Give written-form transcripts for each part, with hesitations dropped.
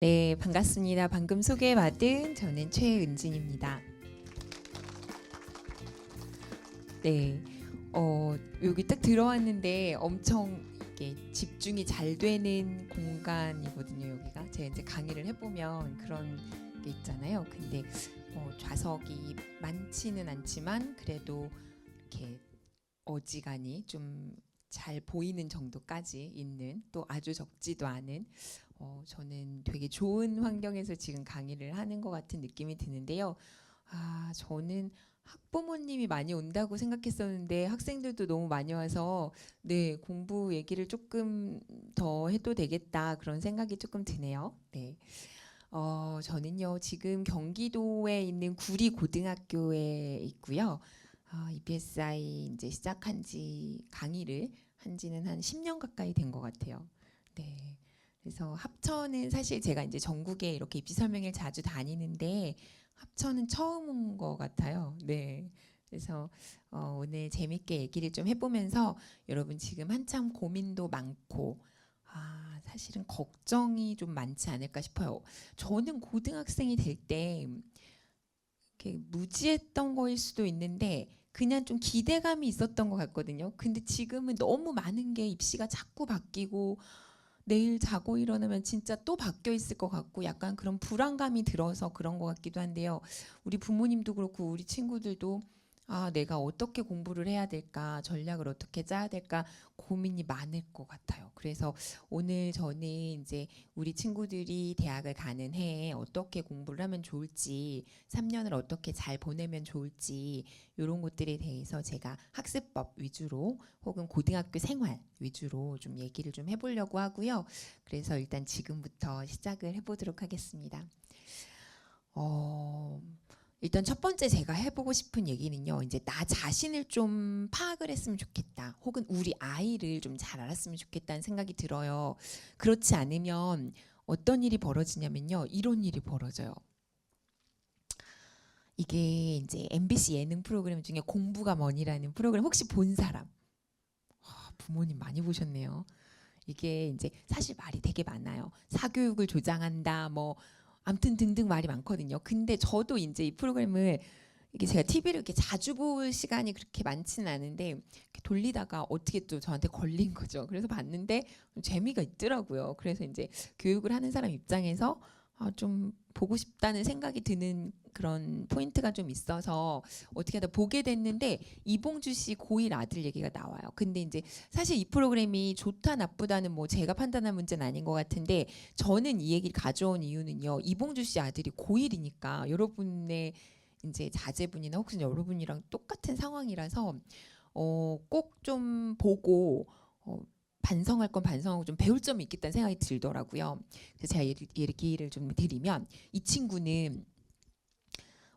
네, 반갑습니다. 방금 소개받은 저는 최은진입니다. 네, 여기 딱 들어왔는데 엄청 이게 집중이 잘 되는 공간이거든요. 여기가 제가 이제 강의를 해보면 그런 게 있잖아요. 근데 좌석이 많지는 않지만 그래도 이렇게 어지간히 좀 잘 보이는 정도까지 있는, 또 아주 적지도 않은, 저는 되게 좋은 환경에서 지금 강의를 하는 것 같은 느낌이 드는데요. 저는 학부모님이 많이 온다고 생각했었는데 학생들도 너무 많이 와서 네, 공부 얘기를 조금 더 해도 되겠다 그런 생각이 조금 드네요. 네. 저는요, 지금 경기도에 있는 구리 고등학교에 있고요. EBSI 이제 시작한 지 강의를 한 지는 한 10년 가까이 된 것 같아요. 네. 그래서 합천은 사실 제가 이제 전국에 이렇게 입시 설명회를 자주 다니는데 합천은 처음 온 것 같아요. 네. 그래서 오늘 재밌게 얘기를 좀 해보면서 여러분 지금 한참 고민도 많고 사실은 걱정이 좀 많지 않을까 싶어요. 저는 고등학생이 될 때 이렇게 무지했던 거일 수도 있는데 그냥 좀 기대감이 있었던 것 같거든요. 근데 지금은 너무 많은 게 입시가 자꾸 바뀌고 내일 자고 일어나면 진짜 또 바뀌어 있을 것 같고 약간 그런 불안감이 들어서 그런 것 같기도 한데요. 우리 부모님도 그렇고 우리 친구들도 내가 어떻게 공부를 해야 될까, 전략을 어떻게 짜야 될까 고민이 많을 것 같아요. 그래서 오늘 저는 이제 우리 친구들이 대학을 가는 해에 어떻게 공부를 하면 좋을지, 3년을 어떻게 잘 보내면 좋을지 이런 것들에 대해서 제가 학습법 위주로 혹은 고등학교 생활 위주로 좀 얘기를 좀 해보려고 하고요. 그래서 일단 지금부터 시작을 해보도록 하겠습니다. 어, 일단 첫 번째 제가 해보고 싶은 얘기는요. 이제 나 자신을 좀 파악을 했으면 좋겠다. 혹은 우리 아이를 좀 잘 알았으면 좋겠다는 생각이 들어요. 그렇지 않으면 어떤 일이 벌어지냐면요. 이런 일이 벌어져요. 이게 이제 MBC 예능 프로그램 중에 공부가 뭐니라는 프로그램 혹시 본 사람? 부모님 많이 보셨네요. 이게 이제 사실 말이 되게 많아요. 사교육을 조장한다, 뭐 아무튼 등등 말이 많거든요. 근데 저도 이제 이 프로그램을 이게 제가 TV를 이렇게 자주 볼 시간이 그렇게 많지는 않은데 이렇게 돌리다가 어떻게 또 저한테 걸린 거죠. 그래서 봤는데 재미가 있더라고요. 그래서 이제 교육을 하는 사람 입장에서 좀 보고 싶다는 생각이 드는 그런 포인트가 좀 있어서 어떻게 하다 보게 됐는데 이봉주 씨 고1 아들 얘기가 나와요. 근데 이제 사실 이 프로그램이 좋다 나쁘다는 뭐 제가 판단할 문제는 아닌 것 같은데 저는 이 얘기를 가져온 이유는요. 이봉주 씨 아들이 고1이니까 여러분의 이제 자제분이나 혹은 여러분이랑 똑같은 상황이라서 꼭 좀 보고 반성할 건 반성하고 좀 배울 점이 있겠다는 생각이 들더라고요. 그래서 제가 얘기를 좀 드리면 이 친구는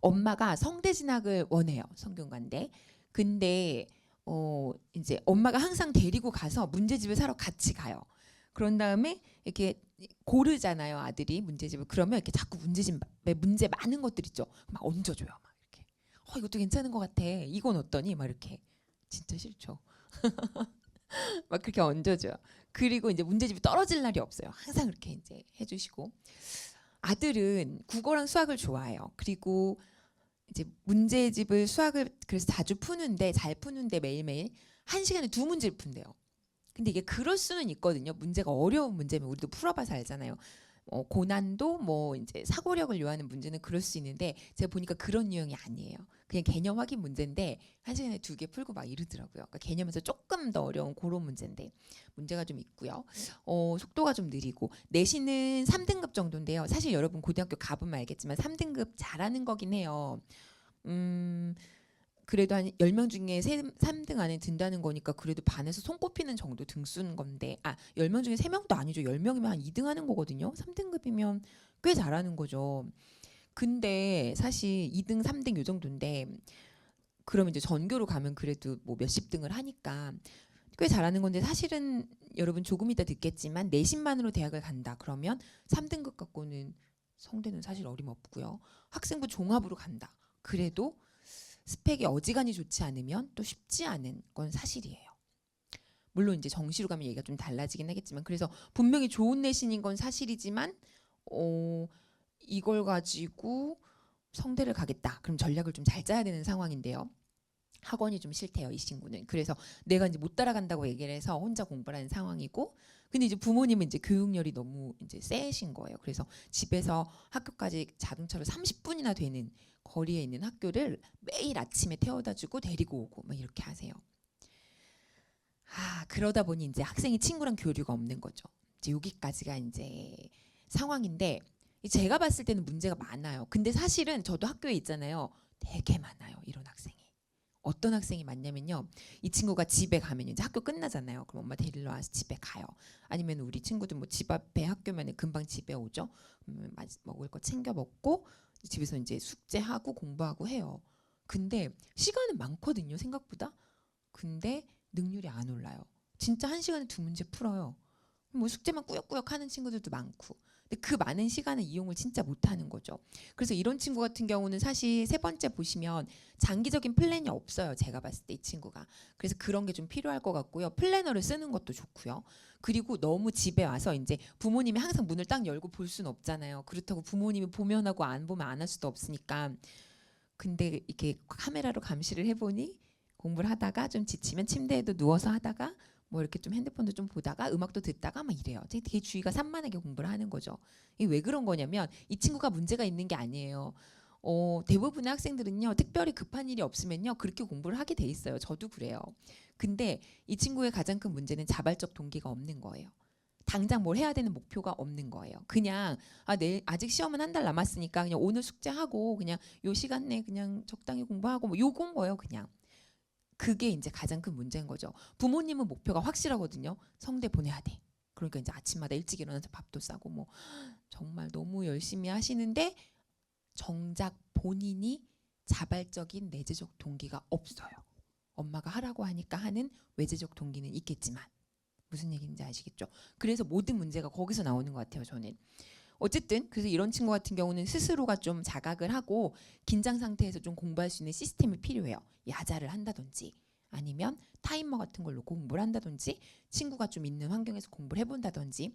엄마가 성대 진학을 원해요. 성균관대. 근데 이제 엄마가 항상 데리고 가서 문제집을 사러 같이 가요. 그런 다음에 이렇게 고르잖아요, 아들이 문제집을. 그러면 이렇게 자꾸 문제집에 문제 많은 것들 있죠. 막 얹어줘요, 막 이렇게. 이것도 괜찮은 것 같아. 이건 어떠니? 막 이렇게. 진짜 싫죠. 막 그렇게 얹어줘요. 그리고 이제 문제집이 떨어질 날이 없어요. 항상 그렇게 이제 해주시고. 아들은 국어랑 수학을 좋아해요. 그리고 이제 문제집을 수학을 그래서 자주 푸는데 잘 푸는데 매일매일 한 시간에 두 문제를 푼대요. 근데 이게 그럴 수는 있거든요. 문제가 어려운 문제면 우리도 풀어봐서 알잖아요. 고난도 뭐 이제 사고력을 요하는 문제는 그럴 수 있는데 제가 보니까 그런 유형이 아니에요. 그냥 개념 확인 문제인데 한 시간에 두 개 풀고 막 이러더라고요. 그러니까 개념에서 조금 더 어려운 그런 문제인데 문제가 좀 있고요. 속도가 좀 느리고 내신은 3등급 정도인데요. 사실 여러분 고등학교 가보면 알겠지만 3등급 잘하는 거긴 해요. 음, 그래도 한 10명 중에 3등 안에 든다는 거니까 그래도 반에서 손꼽히는 정도 등수는 건데 10명 중에 3명도 아니죠. 10명이면 한 2등 하는 거거든요. 3등급이면 꽤 잘하는 거죠. 근데 사실 2등, 3등 요 정도인데 그러면 이제 전교로 가면 그래도 뭐 몇십 등을 하니까 꽤 잘하는 건데 사실은 여러분 조금 이따 듣겠지만 내신만으로 대학을 간다. 그러면 3등급 갖고는 성대는 사실 어림없고요. 학생부 종합으로 간다. 그래도 스펙이 어지간히 좋지 않으면 또 쉽지 않은 건 사실이에요. 물론 이제 정시로 가면 얘기가 좀 달라지긴 하겠지만 그래서 분명히 좋은 내신인 건 사실이지만 어, 이걸 가지고 성대를 가겠다. 그럼 전략을 좀 잘 짜야 되는 상황인데요. 학원이 좀 싫대요, 이 친구는. 그래서 내가 이제 못 따라간다고 얘기를 해서 혼자 공부를 하는 상황이고, 근데 이제 부모님은 이제 교육열이 너무 이제 세신 거예요. 그래서 집에서 학교까지 자동차로 30분이나 되는 거리에 있는 학교를 매일 아침에 태워다 주고 데리고 오고 막 이렇게 하세요. 그러다 보니 이제 학생이 친구랑 교류가 없는 거죠. 이제 여기까지가 이제 상황인데, 제가 봤을 때는 문제가 많아요. 근데 사실은 저도 학교에 있잖아요. 되게 많아요, 이런 학생이. 어떤 학생이 많냐면요. 이 친구가 집에 가면 이제 학교 끝나잖아요. 그럼 엄마 데리러 와서 집에 가요. 아니면 우리 친구들 뭐 집 앞에 학교면 금방 집에 오죠. 먹을 거 챙겨 먹고 집에서 이제 숙제하고 공부하고 해요. 근데 시간은 많거든요, 생각보다. 근데 능률이 안 올라요. 진짜 한 시간에 두 문제 풀어요. 뭐 숙제만 꾸역꾸역 하는 친구들도 많고. 근데 그 많은 시간을 이용을 진짜 못하는 거죠. 그래서 이런 친구 같은 경우는 사실 세 번째 보시면 장기적인 플랜이 없어요. 제가 봤을 때 이 친구가. 그래서 그런 게 좀 필요할 것 같고요. 플래너를 쓰는 것도 좋고요. 그리고 너무 집에 와서 이제 부모님이 항상 문을 딱 열고 볼 수는 없잖아요. 그렇다고 부모님이 보면 하고 안 보면 안 할 수도 없으니까. 근데 이렇게 카메라로 감시를 해보니 공부를 하다가 좀 지치면 침대에도 누워서 하다가 뭐 이렇게 좀 핸드폰도 좀 보다가 음악도 듣다가 막 이래요. 되게 주의가 산만하게 공부를 하는 거죠. 이게 왜 그런 거냐면 이 친구가 문제가 있는 게 아니에요. 대부분의 학생들은요, 특별히 급한 일이 없으면요 그렇게 공부를 하게 돼 있어요. 저도 그래요. 근데 이 친구의 가장 큰 문제는 자발적 동기가 없는 거예요. 당장 뭘 해야 되는 목표가 없는 거예요. 그냥 내일 아직 시험은 한 달 남았으니까 그냥 오늘 숙제하고 그냥 요 시간 내 그냥 적당히 공부하고 뭐 요건 거예요, 그냥. 그게 이제 가장 큰 문제인 거죠. 부모님은 목표가 확실하거든요. 성대 보내야 돼. 그러니까 이제 아침마다 일찍 일어나서 밥도 싸고 뭐 정말 너무 열심히 하시는데 정작 본인이 자발적인 내재적 동기가 없어요. 엄마가 하라고 하니까 하는 외재적 동기는 있겠지만 무슨 얘기인지 아시겠죠? 그래서 모든 문제가 거기서 나오는 것 같아요, 저는. 어쨌든 그래서 이런 친구 같은 경우는 스스로가 좀 자각을 하고 긴장 상태에서 좀 공부할 수 있는 시스템이 필요해요. 야자를 한다든지 아니면 타이머 같은 걸로 공부를 한다든지 친구가 좀 있는 환경에서 공부를 해본다든지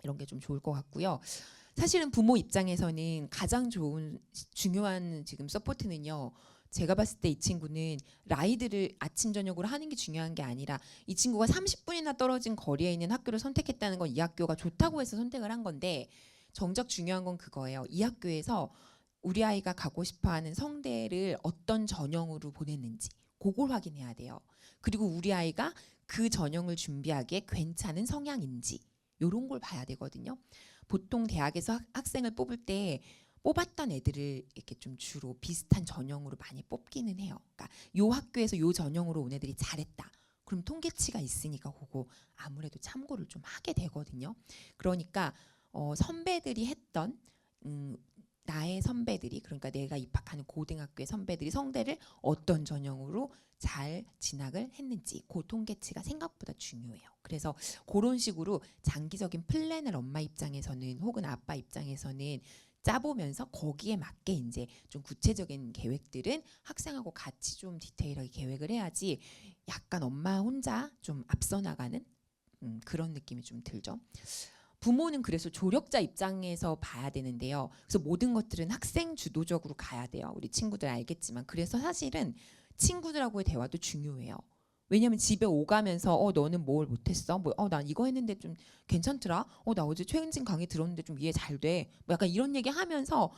이런 게 좀 좋을 것 같고요. 사실은 부모 입장에서는 가장 좋은 중요한 지금 서포트는요. 제가 봤을 때 이 친구는 라이드를 아침 저녁으로 하는 게 중요한 게 아니라 이 친구가 30분이나 떨어진 거리에 있는 학교를 선택했다는 건 이 학교가 좋다고 해서 선택을 한 건데 정작 중요한 건 그거예요. 이 학교에서 우리 아이가 가고 싶어하는 성대를 어떤 전형으로 보냈는지 그걸 확인해야 돼요. 그리고 우리 아이가 그 전형을 준비하기에 괜찮은 성향인지 이런 걸 봐야 되거든요. 보통 대학에서 학생을 뽑을 때 뽑았던 애들을 이렇게 좀 주로 비슷한 전형으로 많이 뽑기는 해요. 그러니까 요 학교에서 요 전형으로 온 애들이 잘했다. 그럼 통계치가 있으니까 그거 아무래도 참고를 좀 하게 되거든요. 그러니까 선배들이 했던 나의 선배들이 그러니까 내가 입학하는 고등학교의 선배들이 성대를 어떤 전형으로 잘 진학을 했는지 그 통계치가 생각보다 중요해요. 그래서 그런 식으로 장기적인 플랜을 엄마 입장에서는 혹은 아빠 입장에서는 짜보면서 거기에 맞게 이제 좀 구체적인 계획들은 학생하고 같이 좀 디테일하게 계획을 해야지 약간 엄마 혼자 좀 앞서 나가는 그런 느낌이 좀 들죠. 부모는 그래서 조력자 입장에서 봐야 되는데요. 그래서 모든 것들은 학생 주도적으로 가야 돼요. 우리 친구들 알겠지만. 그래서 사실은 친구들하고의 대화도 중요해요. 왜냐면 집에 오가면서 너는 뭘 못했어? 난 이거 했는데 좀 괜찮더라. 나 어제 최은진 강의 들었는데 좀 이해 잘 돼. 뭐 약간 이런 얘기 하면서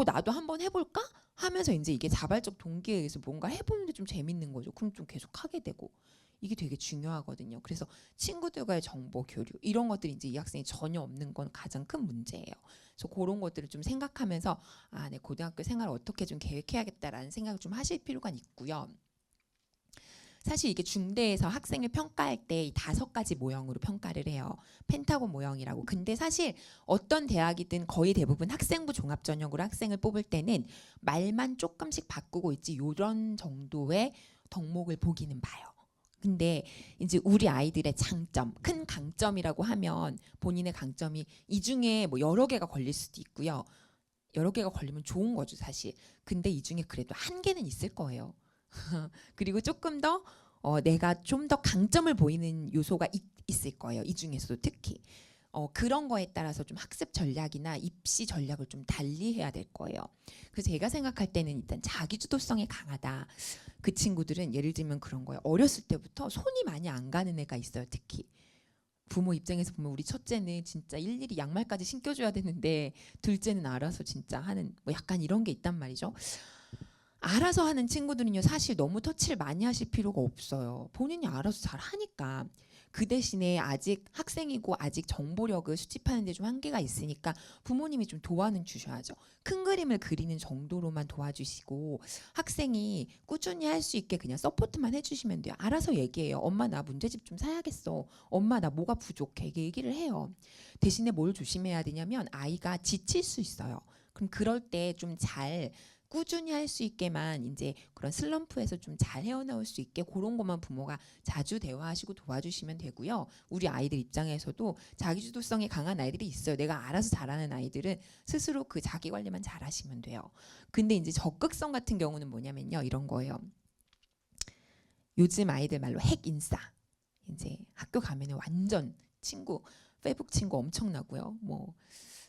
나도 한번 해볼까? 하면서 이제 이게 자발적 동기에 의해서 뭔가 해보는데 좀 재밌는 거죠. 그럼 좀 계속 하게 되고. 이게 되게 중요하거든요. 그래서 친구들과의 정보 교류 이런 것들이 이제 이 학생이 전혀 없는 건 가장 큰 문제예요. 그래서 그런 것들을 좀 생각하면서 내 고등학교 생활을 어떻게 좀 계획해야겠다라는 생각을 좀 하실 필요가 있고요. 사실 이게 중대에서 학생을 평가할 때 5가지 모형으로 평가를 해요. 펜타곤 모형이라고. 근데 사실 어떤 대학이든 거의 대부분 학생부 종합전형으로 학생을 뽑을 때는 말만 조금씩 바꾸고 있지 이런 정도의 덕목을 보기는 봐요. 근데 이제 우리 아이들의 장점, 큰 강점이라고 하면 본인의 강점이 이 중에 뭐 여러 개가 걸릴 수도 있고요. 여러 개가 걸리면 좋은 거죠, 사실. 근데 이 중에 그래도 한 개는 있을 거예요. 그리고 조금 더 내가 좀 더 강점을 보이는 요소가 있을 거예요. 이 중에서도 특히. 그런 거에 따라서 좀 학습 전략이나 입시 전략을 좀 달리해야 될 거예요. 그래서 제가 생각할 때는 일단 자기주도성이 강하다. 그 친구들은 예를 들면 그런 거예요. 어렸을 때부터 손이 많이 안 가는 애가 있어요. 특히 부모 입장에서 보면 우리 첫째는 진짜 일일이 양말까지 신겨줘야 되는데 둘째는 알아서 진짜 하는 뭐 약간 이런 게 있단 말이죠. 알아서 하는 친구들은요 사실 너무 터치를 많이 하실 필요가 없어요. 본인이 알아서 잘 하니까. 그 대신에 아직 학생이고 아직 정보력을 수집하는 데 좀 한계가 있으니까 부모님이 좀 도와는 주셔야죠. 큰 그림을 그리는 정도로만 도와주시고 학생이 꾸준히 할 수 있게 그냥 서포트만 해주시면 돼요. 알아서 얘기해요. 엄마 나 문제집 좀 사야겠어. 엄마 나 뭐가 부족해. 얘기를 해요. 대신에 뭘 조심해야 되냐면 아이가 지칠 수 있어요. 그럼 그럴 때 좀 잘 꾸준히 할 수 있게만 이제 그런 슬럼프에서 좀 잘 헤어나올 수 있게 그런 것만 부모가 자주 대화하시고 도와주시면 되고요. 우리 아이들 입장에서도 자기주도성이 강한 아이들이 있어요. 내가 알아서 잘하는 아이들은 스스로 그 자기 관리만 잘하시면 돼요. 근데 이제 적극성 같은 경우는 뭐냐면요. 이런 거예요. 요즘 아이들 말로 핵인싸. 이제 학교 가면은 완전 친구, 페북 친구 엄청나고요. 뭐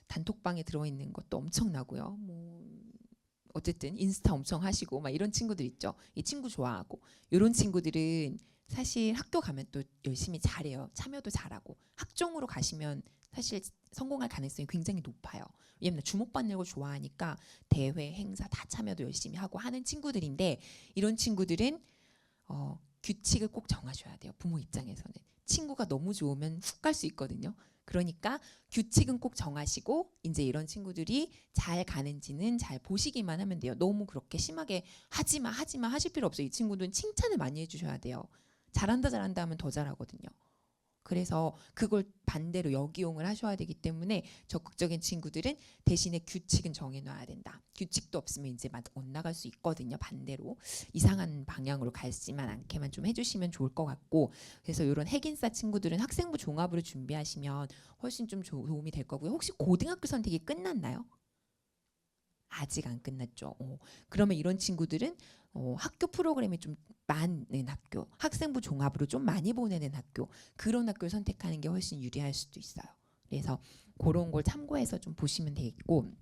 단톡방에 들어있는 것도 엄청나고요. 뭐 어쨌든 인스타 엄청 하시고 막 이런 친구들 있죠. 이 친구 좋아하고 이런 친구들은 사실 학교 가면 또 열심히 잘해요. 참여도 잘하고 학종으로 가시면 사실 성공할 가능성이 굉장히 높아요. 왜냐면 주목받는 걸 좋아하니까 대회, 행사 다 참여도 열심히 하고 하는 친구들인데 이런 친구들은 규칙을 꼭 정하셔야 돼요. 부모 입장에서는. 친구가 너무 좋으면 훅 갈 수 있거든요. 그러니까 규칙은 꼭 정하시고 이제 이런 친구들이 잘 가는지는 잘 보시기만 하면 돼요. 너무 그렇게 심하게 하지마 하실 필요 없어요. 이 친구들은 칭찬을 많이 해주셔야 돼요. 잘한다 하면 더 잘하거든요. 그래서 그걸 반대로 역이용을 하셔야 되기 때문에 적극적인 친구들은 대신에 규칙은 정해놔야 된다. 규칙도 없으면 이제 막 엇나갈 수 있거든요. 반대로 이상한 방향으로 가지만 않게만 좀 해주시면 좋을 것 같고 그래서 이런 핵인싸 친구들은 학생부 종합으로 준비하시면 훨씬 좀 도움이 될 거고요. 혹시 고등학교 선택이 끝났나요? 아직 안 끝났죠. 그러면 이런 친구들은 학교 프로그램이 좀 많은 학교, 학생부 종합으로 좀 많이 보내는 학교, 그런 학교를 선택하는 게 훨씬 유리할 수도 있어요. 그래서 그런 걸 참고해서 좀 보시면 되겠고,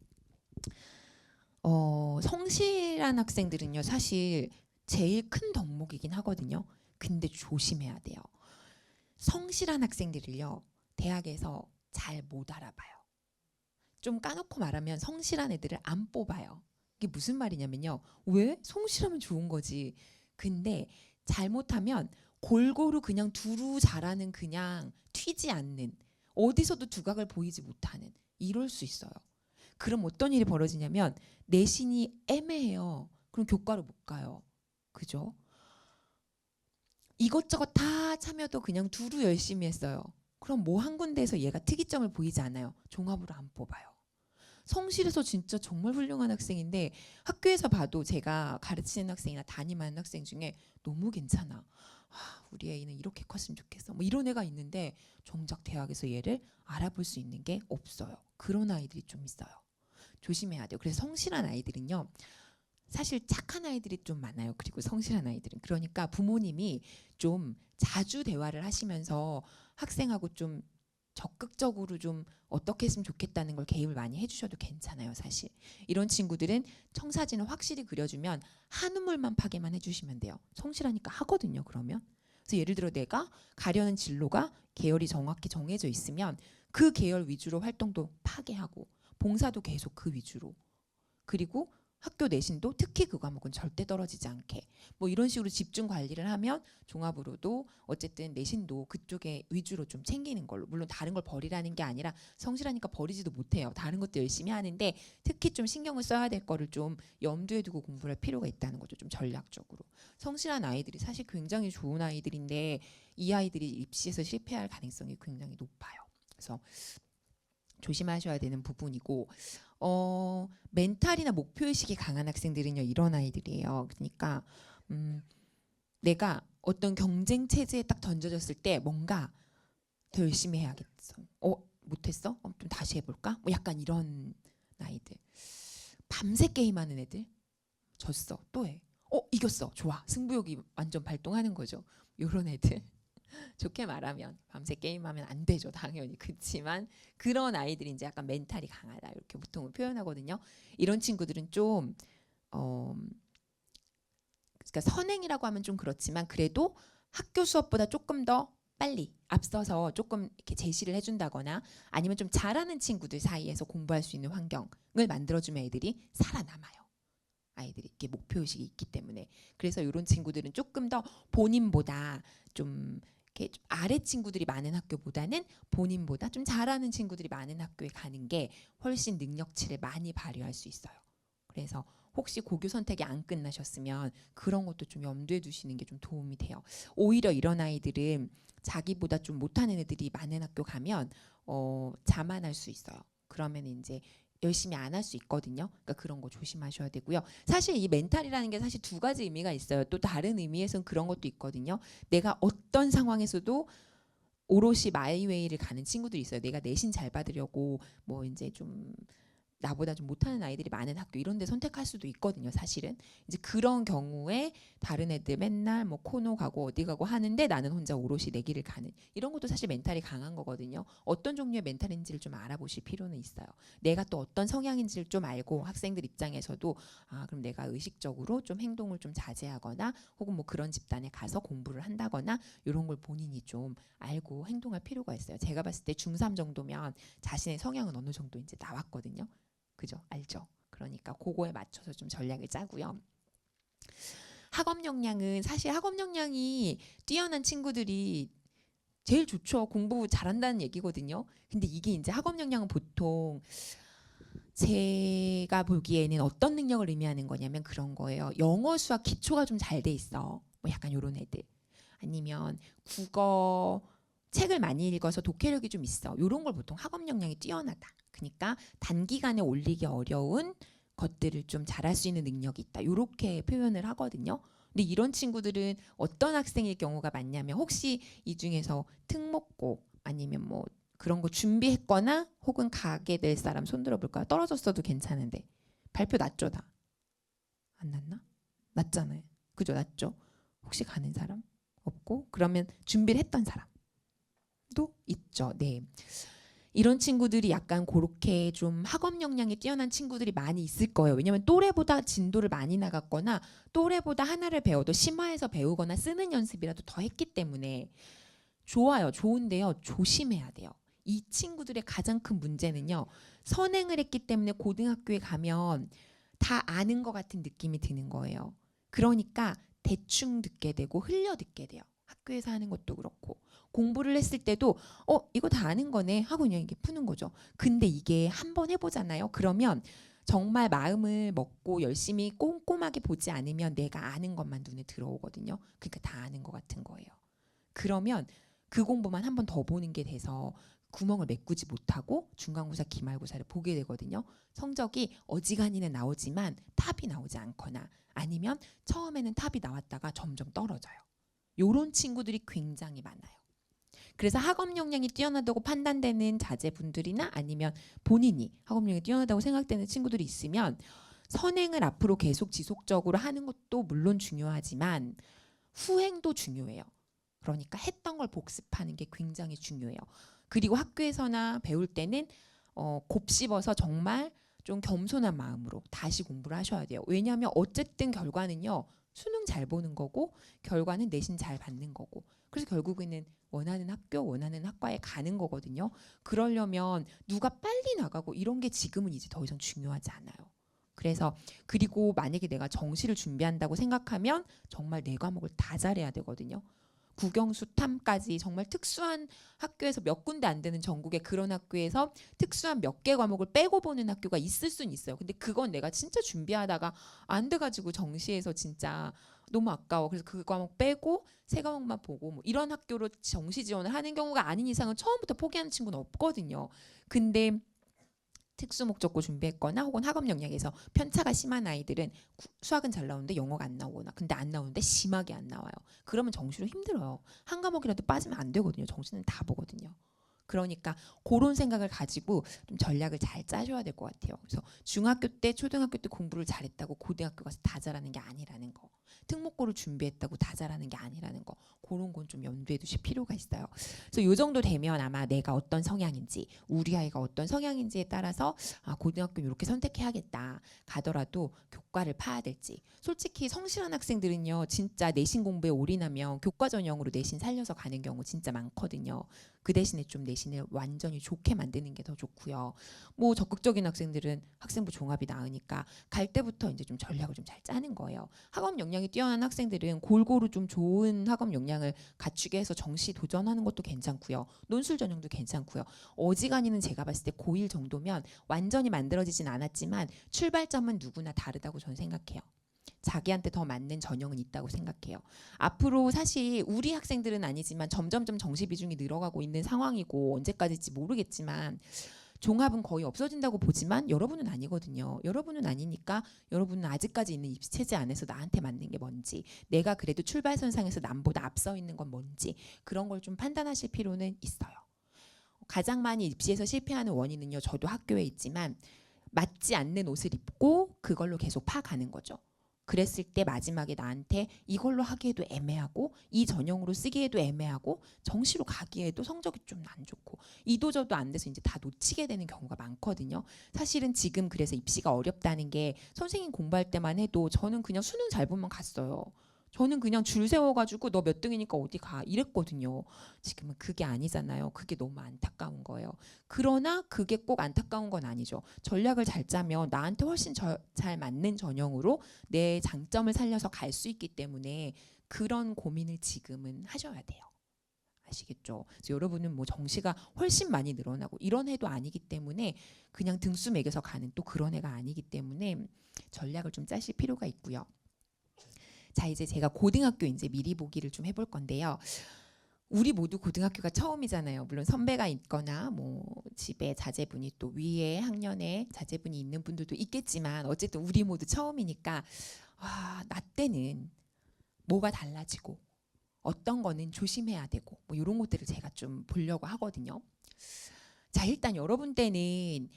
성실한 학생들은요, 사실 제일 큰 덕목이긴 하거든요. 근데 조심해야 돼요. 성실한 학생들을요, 대학에서 잘 못 알아봐요. 좀 까놓고 말하면 성실한 애들을 안 뽑아요. 이게 무슨 말이냐면요. 왜? 성실하면 좋은 거지. 근데 잘못하면 골고루 그냥 두루 잘하는 그냥 튀지 않는 어디서도 두각을 보이지 못하는 이럴 수 있어요. 그럼 어떤 일이 벌어지냐면 내신이 애매해요. 그럼 교과로 못 가요. 그죠? 이것저것 다 참여도 그냥 두루 열심히 했어요. 그럼 뭐 한 군데에서 얘가 특이점을 보이지 않아요. 종합으로 안 뽑아요. 성실해서 진짜 정말 훌륭한 학생인데 학교에서 봐도 제가 가르치는 학생이나 담임하는 학생 중에 너무 괜찮아. 우리 애는 이렇게 컸으면 좋겠어. 뭐 이런 애가 있는데 정작 대학에서 얘를 알아볼 수 있는 게 없어요. 그런 아이들이 좀 있어요. 조심해야 돼요. 그래서 성실한 아이들은요. 사실 착한 아이들이 좀 많아요. 그리고 성실한 아이들은. 그러니까 부모님이 좀 자주 대화를 하시면서 학생하고 좀 적극적으로 좀 어떻게 했으면 좋겠다는 걸 개입을 많이 해주셔도 괜찮아요. 사실 이런 친구들은 청사진을 확실히 그려주면 한우물만 파게만 해주시면 돼요. 성실하니까 하거든요. 그러면 그래서 예를 들어 내가 가려는 진로가 계열이 정확히 정해져 있으면 그 계열 위주로 활동도 파괴하고 봉사도 계속 그 위주로 그리고 학교 내신도 특히 그 과목은 절대 떨어지지 않게 뭐 이런 식으로 집중 관리를 하면 종합으로도 어쨌든 내신도 그쪽에 위주로 좀 챙기는 걸로 물론 다른 걸 버리라는 게 아니라 성실하니까 버리지도 못해요. 다른 것도 열심히 하는데 특히 좀 신경을 써야 될 거를 좀 염두에 두고 공부를 할 필요가 있다는 거죠. 좀 전략적으로. 성실한 아이들이 사실 굉장히 좋은 아이들인데 이 아이들이 입시에서 실패할 가능성이 굉장히 높아요. 그래서 조심하셔야 되는 부분이고 멘탈이나 목표의식이 강한 학생들은요 이런 아이들이에요. 그러니까 내가 어떤 경쟁 체제에 딱 던져졌을 때 뭔가 더 열심히 해야겠어. 못했어? 좀 다시 해볼까? 뭐 약간 이런 아이들. 밤새 게임하는 애들. 졌어. 또 해. 이겼어. 좋아. 승부욕이 완전 발동하는 거죠. 이런 애들. 좋게 말하면 밤새 게임하면 안 되죠. 당연히. 그렇지만 그런 아이들이 이제 약간 멘탈이 강하다 이렇게 보통은 표현하거든요. 이런 친구들은 좀 그러니까 선행이라고 하면 좀 그렇지만 그래도 학교 수업보다 조금 더 빨리 앞서서 조금 이렇게 제시를 해준다거나 아니면 좀 잘하는 친구들 사이에서 공부할 수 있는 환경을 만들어주면 애들이 살아남아요. 아이들이 이렇게 목표의식이 있기 때문에. 그래서 이런 친구들은 조금 더 본인보다 좀 이렇게 좀 아래 친구들이 많은 학교보다는 본인보다 좀 잘하는 친구들이 많은 학교에 가는 게 훨씬 능력치를 많이 발휘할 수 있어요. 그래서 혹시 고교 선택이 안 끝나셨으면 그런 것도 좀 염두에 두시는 게 좀 도움이 돼요. 오히려 이런 아이들은 자기보다 좀 못하는 애들이 많은 학교 가면 자만할 수 있어요. 그러면 이제 열심히 안 할 수 있거든요. 그러니까 그런 거 조심하셔야 되고요. 사실 이 멘탈이라는 게 사실 두 가지 의미가 있어요. 또 다른 의미에서는 그런 것도 있거든요. 내가 어떤 상황에서도 오롯이 마이웨이를 가는 친구들이 있어요. 내가 내신 잘 받으려고 뭐 이제 좀 나보다 좀 못하는 아이들이 많은 학교 이런 데 선택할 수도 있거든요. 사실은 이제 그런 경우에 다른 애들 맨날 뭐 코노 가고 어디 가고 하는데 나는 혼자 오롯이 내 길을 가는 이런 것도 사실 멘탈이 강한 거거든요. 어떤 종류의 멘탈인지를 좀 알아보실 필요는 있어요. 내가 또 어떤 성향인지를 좀 알고 학생들 입장에서도 그럼 내가 의식적으로 좀 행동을 좀 자제하거나 혹은 뭐 그런 집단에 가서 공부를 한다거나 이런 걸 본인이 좀 알고 행동할 필요가 있어요. 제가 봤을 때 중3 정도면 자신의 성향은 어느 정도 이제 나왔거든요. 그죠? 알죠? 그러니까 그거에 맞춰서 좀 전략을 짜고요. 학업 역량은 사실 학업 역량이 뛰어난 친구들이 제일 좋죠. 공부 잘한다는 얘기거든요. 근데 이게 이제 학업 역량은 보통 제가 보기에는 어떤 능력을 의미하는 거냐면 그런 거예요. 영어, 수학 기초가 좀 잘 돼 있어. 뭐 약간 요런 애들. 아니면 국어 책을 많이 읽어서 독해력이 좀 있어. 요런 걸 보통 학업 역량이 뛰어나다. 그러니까 단기간에 올리기 어려운 것들을 좀 잘할 수 있는 능력이 있다. 요렇게 표현을 하거든요. 근데 이런 친구들은 어떤 학생일 경우가 많냐면 혹시 이 중에서 특목고 아니면 뭐 그런 거 준비했거나 혹은 가게 될 사람 손 들어볼까요? 떨어졌어도 괜찮은데 발표 났죠 다? 안 났나? 났잖아요. 그죠? 났죠? 혹시 가는 사람? 없고 그러면 준비를 했던 사람도 있죠. 네. 이런 친구들이 약간 그렇게 좀 학업 역량이 뛰어난 친구들이 많이 있을 거예요. 왜냐하면 또래보다 진도를 많이 나갔거나 또래보다 하나를 배워도 심화해서 배우거나 쓰는 연습이라도 더 했기 때문에 좋아요. 좋은데요. 조심해야 돼요. 이 친구들의 가장 큰 문제는요. 선행을 했기 때문에 고등학교에 가면 다 아는 것 같은 느낌이 드는 거예요. 그러니까 대충 듣게 되고 흘려 듣게 돼요. 학교에서 하는 것도 그렇고 공부를 했을 때도 이거 다 아는 거네 하고 그냥 이게 푸는 거죠. 근데 이게 한번 해보잖아요. 그러면 정말 마음을 먹고 열심히 꼼꼼하게 보지 않으면 내가 아는 것만 눈에 들어오거든요. 그러니까 다 아는 것 같은 거예요. 그러면 그 공부만 한 번 더 보는 게 돼서 구멍을 메꾸지 못하고 중간고사, 기말고사를 보게 되거든요. 성적이 어지간히는 나오지만 탑이 나오지 않거나 아니면 처음에는 탑이 나왔다가 점점 떨어져요. 요런 친구들이 굉장히 많아요. 그래서 학업 역량이 뛰어나다고 판단되는 자제분들이나 아니면 본인이 학업 역량이 뛰어나다고 생각되는 친구들이 있으면 선행을 앞으로 계속 지속적으로 하는 것도 물론 중요하지만 후행도 중요해요. 그러니까 했던 걸 복습하는 게 굉장히 중요해요. 그리고 학교에서나 배울 때는 곱씹어서 정말 좀 겸손한 마음으로 다시 공부를 하셔야 돼요. 왜냐하면 어쨌든 결과는요. 수능 잘 보는 거고 결과는 내신 잘 받는 거고 그래서 결국에는 원하는 학교, 원하는 학과에 가는 거거든요. 그러려면 누가 빨리 나가고 이런 게 지금은 이제 더 이상 중요하지 않아요. 그래서 그리고 만약에 내가 정시를 준비한다고 생각하면 정말 내 과목을 다 잘해야 되거든요. 국영수 탐까지 정말 특수한 학교에서 몇 군데 안 되는 전국의 그런 학교에서 특수한 몇 개 과목을 빼고 보는 학교가 있을 수는 있어요. 근데 그건 내가 진짜 준비하다가 안 돼가지고 정시에서 진짜 너무 아까워. 그래서 그 과목 빼고 세 과목만 보고 뭐 이런 학교로 정시 지원을 하는 경우가 아닌 이상은 처음부터 포기하는 친구는 없거든요. 근데 특수 목적고 준비했거나 혹은 학업 역량에서 편차가 심한 아이들은 수학은 잘 나오는데 영어가 안 나오거나 근데 안 나오는데 심하게 안 나와요. 그러면 정시로 힘들어요. 한 과목이라도 빠지면 안 되거든요. 정시는 다 보거든요. 그러니까 그런 생각을 가지고 좀 전략을 잘 짜셔야 될 것 같아요. 그래서 중학교 때, 초등학교 때 공부를 잘했다고 고등학교 가서 다 잘하는 게 아니라는 거. 특목고를 준비했다고 다 잘하는 게 아니라는 거. 그런 건 좀 염두에 두실 필요가 있어요. 그래서 요 정도 되면 아마 내가 어떤 성향인지, 우리 아이가 어떤 성향인지에 따라서 고등학교 이렇게 선택해야겠다. 가더라도 교과를 파야 될지. 솔직히 성실한 학생들은요, 진짜 내신 공부에 올인하면 교과 전형으로 내신 살려서 가는 경우 진짜 많거든요. 그 대신에 좀 내신을 완전히 좋게 만드는 게 더 좋고요. 뭐 적극적인 학생들은 학생부 종합이 나으니까 갈 때부터 이제 좀 전략을 좀 잘 짜는 거예요. 학업 역량이 뛰어난 학생들은 골고루 좀 좋은 학업 역량을 갖추게 해서 정시 도전하는 것도 괜찮고요. 논술 전형도 괜찮고요. 어지간히는 제가 봤을 때 고1 정도면 완전히 만들어지진 않았지만 출발점은 누구나 다르다고 저는 생각해요. 자기한테 더 맞는 전형은 있다고 생각해요. 앞으로 사실 우리 학생들은 아니지만 점점점 정시 비중이 늘어가고 있는 상황이고 언제까지일지 모르겠지만 종합은 거의 없어진다고 보지만 여러분은 아니거든요. 여러분은 아니니까 여러분은 아직까지 있는 입시 체제 안에서 나한테 맞는 게 뭔지, 내가 그래도 출발선상에서 남보다 앞서 있는 건 뭔지, 그런 걸 좀 판단하실 필요는 있어요. 가장 많이 입시에서 실패하는 원인은요, 저도 학교에 있지만 맞지 않는 옷을 입고 그걸로 계속 파가는 거죠. 그랬을 때 마지막에 나한테 이걸로 하기에도 애매하고 이 전형으로 쓰기에도 애매하고 정시로 가기에도 성적이 좀 안 좋고 이도저도 안 돼서 이제 다 놓치게 되는 경우가 많거든요. 사실은 지금 그래서 입시가 어렵다는 게 선생님 공부할 때만 해도 저는 그냥 수능 잘 보면 갔어요. 저는 그냥 줄 세워가지고 너 몇 등이니까 어디 가 이랬거든요. 지금은 그게 아니잖아요. 그게 너무 안타까운 거예요. 그러나 그게 꼭 안타까운 건 아니죠. 전략을 잘 짜면 나한테 훨씬 잘 맞는 전형으로 내 장점을 살려서 갈 수 있기 때문에 그런 고민을 지금은 하셔야 돼요. 아시겠죠? 그래서 여러분은 뭐 정시가 훨씬 많이 늘어나고 이런 해도 아니기 때문에 그냥 등수 매겨서 가는 또 그런 해가 아니기 때문에 전략을 좀 짜실 필요가 있고요. 자, 이제 제가 고등학교 이제 미리 보기를 좀 해볼 건데요. 우리 모두 고등학교가 처음이잖아요. 물론 선배가 있거나 뭐 집에 자제분이 또 위에 학년에 자제분이 있는 분들도 있겠지만 어쨌든 우리 모두 처음이니까 나 때는 뭐가 달라지고 어떤 거는 조심해야 되고 뭐 이런 것들을 제가 좀 보려고 하거든요. 자, 일단 여러분 때는